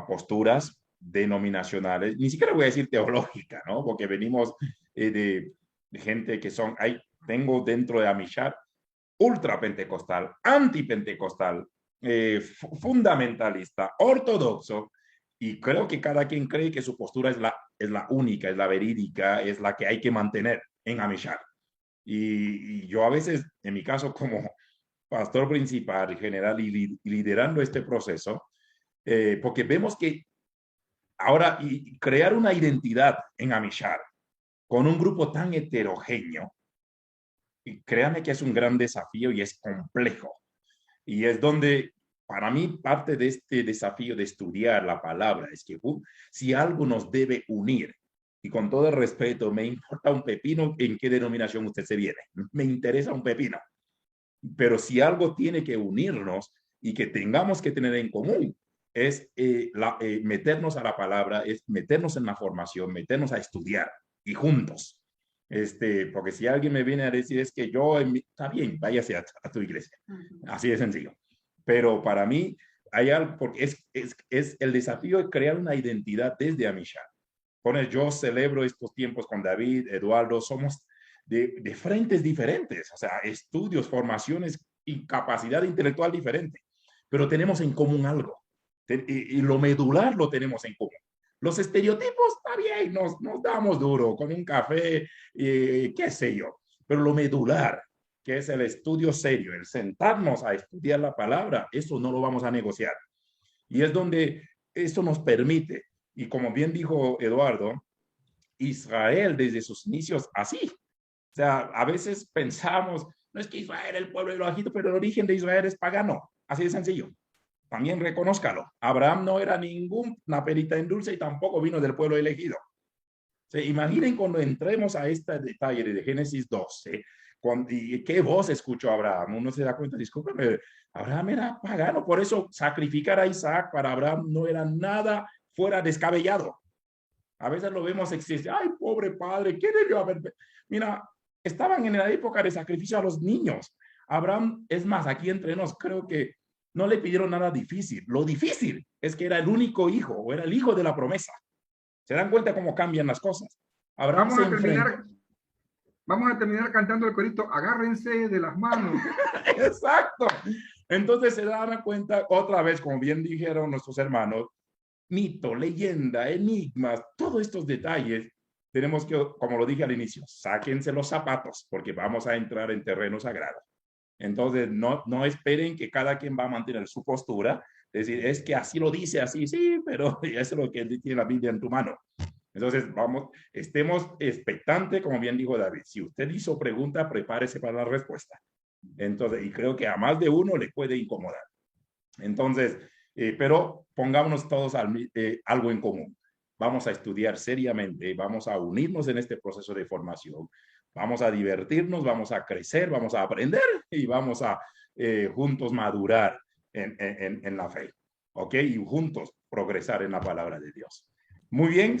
Speaker 1: posturas denominacionales, ni siquiera voy a decir teológica, ¿no? Porque venimos de gente que son, tengo dentro de Amishar ultrapentecostal, antipentecostal, fundamentalista, ortodoxo, y creo que cada quien cree que su postura es la única, es la verídica, es la que hay que mantener en Amishar. Y yo a veces, en mi caso como pastor principal, general y liderando este proceso, porque vemos que ahora crear una identidad en Amishar con un grupo tan heterogéneo, y créanme que es un gran desafío y es complejo. Y es donde, para mí, parte de este desafío de estudiar la palabra es que si algo nos debe unir, y con todo el respeto, me importa un pepino en qué denominación usted se viene. Me interesa un pepino. Pero si algo tiene que unirnos y que tengamos que tener en común, es meternos a la palabra, es meternos en la formación, meternos a estudiar y juntos. Porque si alguien me viene a decir es que está bien, váyase a tu iglesia. Así de sencillo. Pero para mí hay algo, porque es el desafío de crear una identidad desde Amishar. Yo celebro estos tiempos con David, Eduardo, somos de frentes diferentes, o sea, estudios, formaciones y capacidad intelectual diferente, pero tenemos en común algo. Y lo medular lo tenemos en común. Los estereotipos, está bien, nos damos duro con un café, qué sé yo, pero lo medular, que es el estudio serio, el sentarnos a estudiar la palabra, eso no lo vamos a negociar. Y es donde esto nos permite, y como bien dijo Eduardo, Israel desde sus inicios así. O sea, a veces pensamos, no es que Israel era el pueblo elogio, pero el origen de Israel es pagano, así de sencillo. También reconózcalo. Abraham no era ninguna perita en dulce y tampoco vino del pueblo elegido. Imaginen cuando entremos a este detalle de Génesis 12, y qué voz escuchó Abraham. Uno se da cuenta, discúlpeme, Abraham era pagano, por eso sacrificar a Isaac para Abraham no era nada fuera descabellado. A veces lo vemos existe, ay, pobre padre, ¿qué debió haber? Mira, estaban en la época de sacrificio a los niños. Abraham, es más, aquí entre nos, creo que no le pidieron nada difícil. Lo difícil es que era el único hijo, o era el hijo de la promesa. ¿Se dan cuenta cómo cambian las cosas? Abraham
Speaker 9: vamos a terminar cantando el corito, agárrense de las manos.
Speaker 1: Exacto. Entonces se dan cuenta, otra vez, como bien dijeron nuestros hermanos, mito, leyenda, enigmas, todos estos detalles, tenemos que, como lo dije al inicio, sáquense los zapatos, porque vamos a entrar en terreno sagrado. Entonces, no esperen que cada quien va a mantener su postura, decir, es que así lo dice, así, sí, pero eso es lo que tiene la Biblia en tu mano. Entonces, estemos expectantes, como bien dijo David. Si usted hizo pregunta, prepárese para la respuesta. Entonces, y creo que a más de uno le puede incomodar. Entonces, pero pongámonos todos algo en común. Vamos a estudiar seriamente, vamos a unirnos en este proceso de formación, vamos a divertirnos, vamos a crecer, vamos a aprender y vamos a juntos madurar en la fe, ¿ok? Y juntos progresar en la palabra de Dios. Muy bien,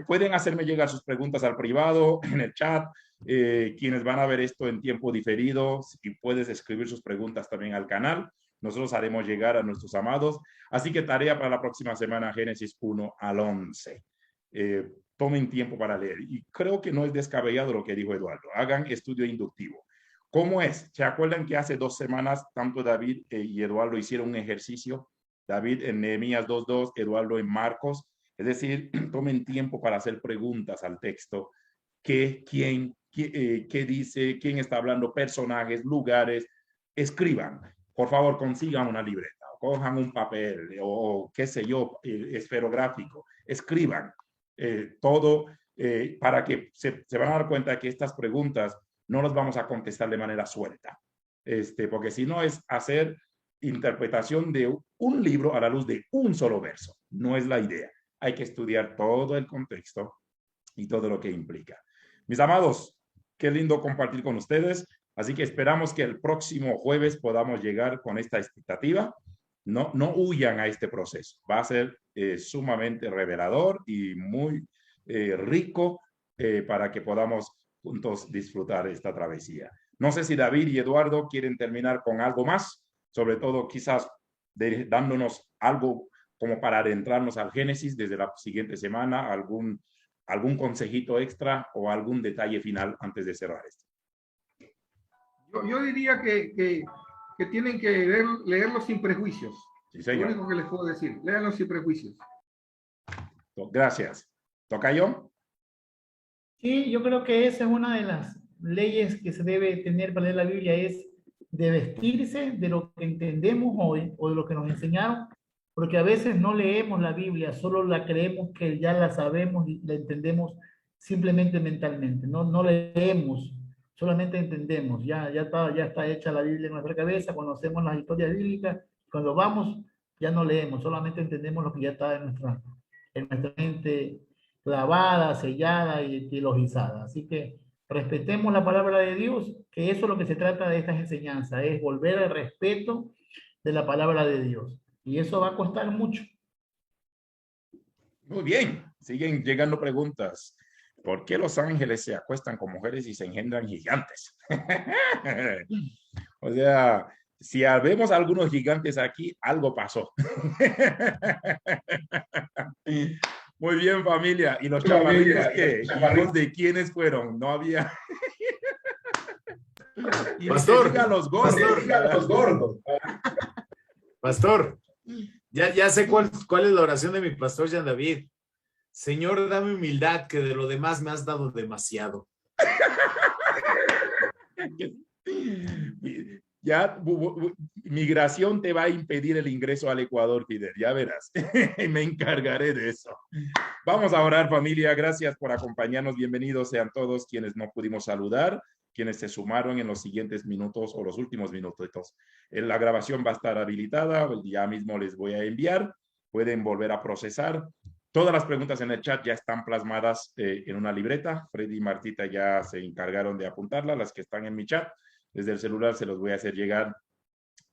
Speaker 1: pueden hacerme llegar sus preguntas al privado, en el chat. Quienes van a ver esto en tiempo diferido, y puedes escribir sus preguntas también al canal. Nosotros haremos llegar a nuestros amados. Así que tarea para la próxima semana, Génesis 1 al 11. Tomen tiempo para leer. Y creo que no es descabellado lo que dijo Eduardo. Hagan estudio inductivo. ¿Cómo es? ¿Se acuerdan que hace 2 semanas tanto David y Eduardo hicieron un ejercicio? David en Nehemías 2:2, Eduardo en Marcos. Es decir, tomen tiempo para hacer preguntas al texto. ¿Qué dice? ¿Quién está hablando? Personajes, lugares. Escriban. Por favor, consigan una libreta, o cojan un papel, o qué sé yo, esferográfico. Escriban todo para que se van a dar cuenta que estas preguntas no las vamos a contestar de manera suelta. Porque si no es hacer interpretación de un libro a la luz de un solo verso. No es la idea. Hay que estudiar todo el contexto y todo lo que implica. Mis amados, qué lindo compartir con ustedes. Así que esperamos que el próximo jueves podamos llegar con esta expectativa. No huyan a este proceso. Va a ser sumamente revelador y muy rico para que podamos juntos disfrutar esta travesía. No sé si David y Eduardo quieren terminar con algo más, sobre todo quizás dándonos algo como para adentrarnos al Génesis desde la siguiente semana, algún consejito extra o algún detalle final antes de cerrar esto.
Speaker 9: Yo diría que tienen que leerlo sin prejuicios.
Speaker 1: Sí, señor.
Speaker 9: Lo único que les puedo decir, léanlo sin prejuicios.
Speaker 1: Gracias. ¿Tocayo?
Speaker 7: Sí, yo creo que esa es una de las leyes que se debe tener para leer la Biblia, es de vestirse de lo que entendemos hoy o de lo que nos enseñaron, porque a veces no leemos la Biblia, solo la creemos que ya la sabemos y la entendemos simplemente mentalmente. No leemos, solamente entendemos. Ya está hecha la Biblia en nuestra cabeza, conocemos las historias bíblicas. Cuando vamos, ya no leemos, solamente entendemos lo que ya está en nuestra mente clavada, sellada y teologizada. Así que respetemos la palabra de Dios, que eso es lo que se trata de estas enseñanzas, es volver al respeto de la palabra de Dios. Y eso va a costar mucho.
Speaker 1: Muy bien, siguen llegando preguntas. ¿Por qué los ángeles se acuestan con mujeres y se engendran gigantes? O sea, si vemos algunos gigantes aquí, algo pasó. Muy bien, familia. ¿Y los chaparritos qué? ¿Hijos de quiénes fueron? No había...
Speaker 4: Pastor,
Speaker 1: los gordos.
Speaker 4: Pastor, ya sé cuál es la oración de mi pastor Jean David. Señor, dame humildad, que de lo demás me has dado demasiado.
Speaker 1: Ya, migración te va a impedir el ingreso al Ecuador, Fidel, ya verás. Me encargaré de eso. Vamos a orar, familia. Gracias por acompañarnos. Bienvenidos sean todos quienes no pudimos saludar, quienes se sumaron en los siguientes minutos o los últimos minutos. La grabación va a estar habilitada, ya mismo les voy a enviar. Pueden volver a procesar. Todas las preguntas en el chat ya están plasmadas en una libreta. Freddy y Martita ya se encargaron de apuntarlas, las que están en mi chat. Desde el celular se los voy a hacer llegar.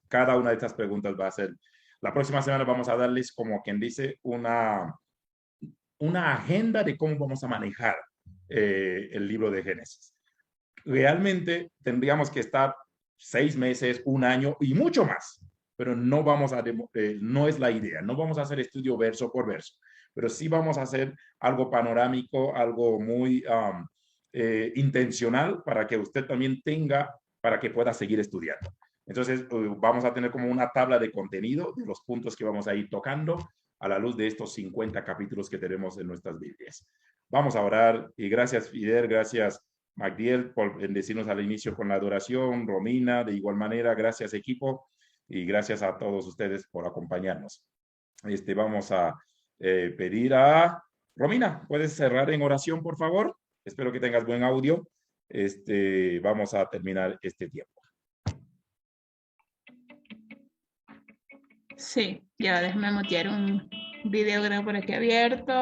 Speaker 1: Cada una de estas preguntas va a ser... La próxima semana vamos a darles, como quien dice, una agenda de cómo vamos a manejar el libro de Génesis. Realmente tendríamos que estar 6 meses, 1 año y mucho más, pero no vamos a, no es la idea. No vamos a hacer estudio verso por verso, pero sí vamos a hacer algo panorámico, algo muy intencional para que usted también tenga, para que pueda seguir estudiando. Entonces, vamos a tener como una tabla de contenido de los puntos que vamos a ir tocando a la luz de estos 50 capítulos que tenemos en nuestras Biblias. Vamos a orar y gracias, Fidel, gracias, Magdiel, por bendecirnos al inicio con la adoración, Romina, de igual manera, gracias, equipo, y gracias a todos ustedes por acompañarnos. Vamos a pedir a Romina, ¿puedes cerrar en oración, por favor? Espero que tengas buen audio. Vamos a terminar este tiempo.
Speaker 3: Sí, ya déjame mutear un video que tengo por aquí abierto.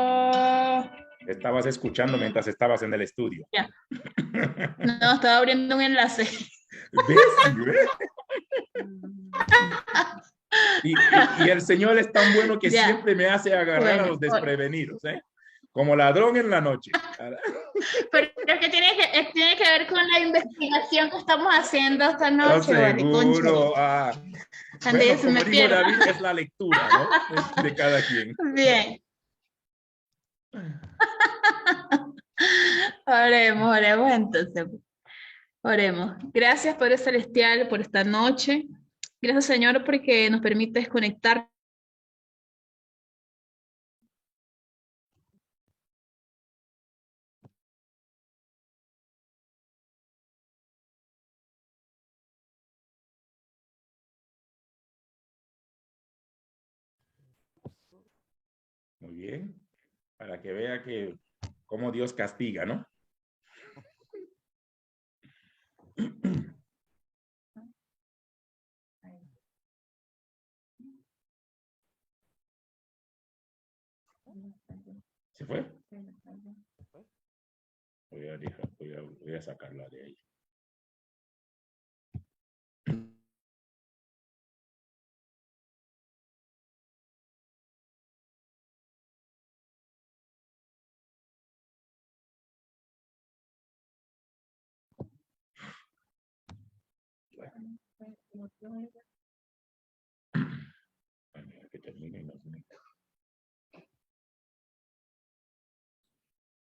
Speaker 1: Estabas escuchando mientras estabas en el estudio.
Speaker 3: Ya. No, estaba abriendo un enlace.
Speaker 1: ¿Ves? Y el Señor es tan bueno que
Speaker 3: Ya.
Speaker 1: siempre me hace agarrar
Speaker 3: Bueno,
Speaker 1: a los desprevenidos, ¿eh? como ladrón en la noche.
Speaker 3: Pero que tiene que ver con la investigación que estamos haciendo esta noche, vale,
Speaker 1: Seguro.
Speaker 3: Cuando
Speaker 1: Bueno,
Speaker 3: se
Speaker 1: como
Speaker 3: me
Speaker 1: dijo
Speaker 3: pierda.
Speaker 1: David, es la lectura, ¿no? De cada quien.
Speaker 3: Bien. Oremos entonces. Oremos. Gracias, Padre Celestial, por esta noche. Gracias, Señor, porque nos permites conectar.
Speaker 1: Muy bien. Para que vea que cómo Dios castiga, ¿no? ¿Se fue? Voy a sacarla de ahí. Que termine y nos conecta.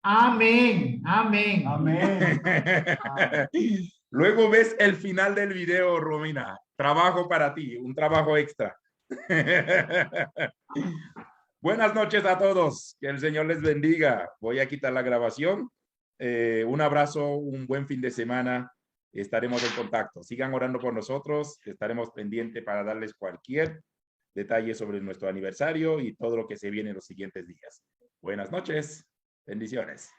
Speaker 7: Amén, amén.
Speaker 10: Amén.
Speaker 1: Luego ves el final del video, Romina. Trabajo para ti, un trabajo extra. Buenas noches a todos. Que el Señor les bendiga. Voy a quitar la grabación. Un abrazo, un buen fin de semana. Estaremos en contacto. Sigan orando por nosotros. Estaremos pendientes para darles cualquier detalle sobre nuestro aniversario y todo lo que se viene en los siguientes días. Buenas noches. Bendiciones.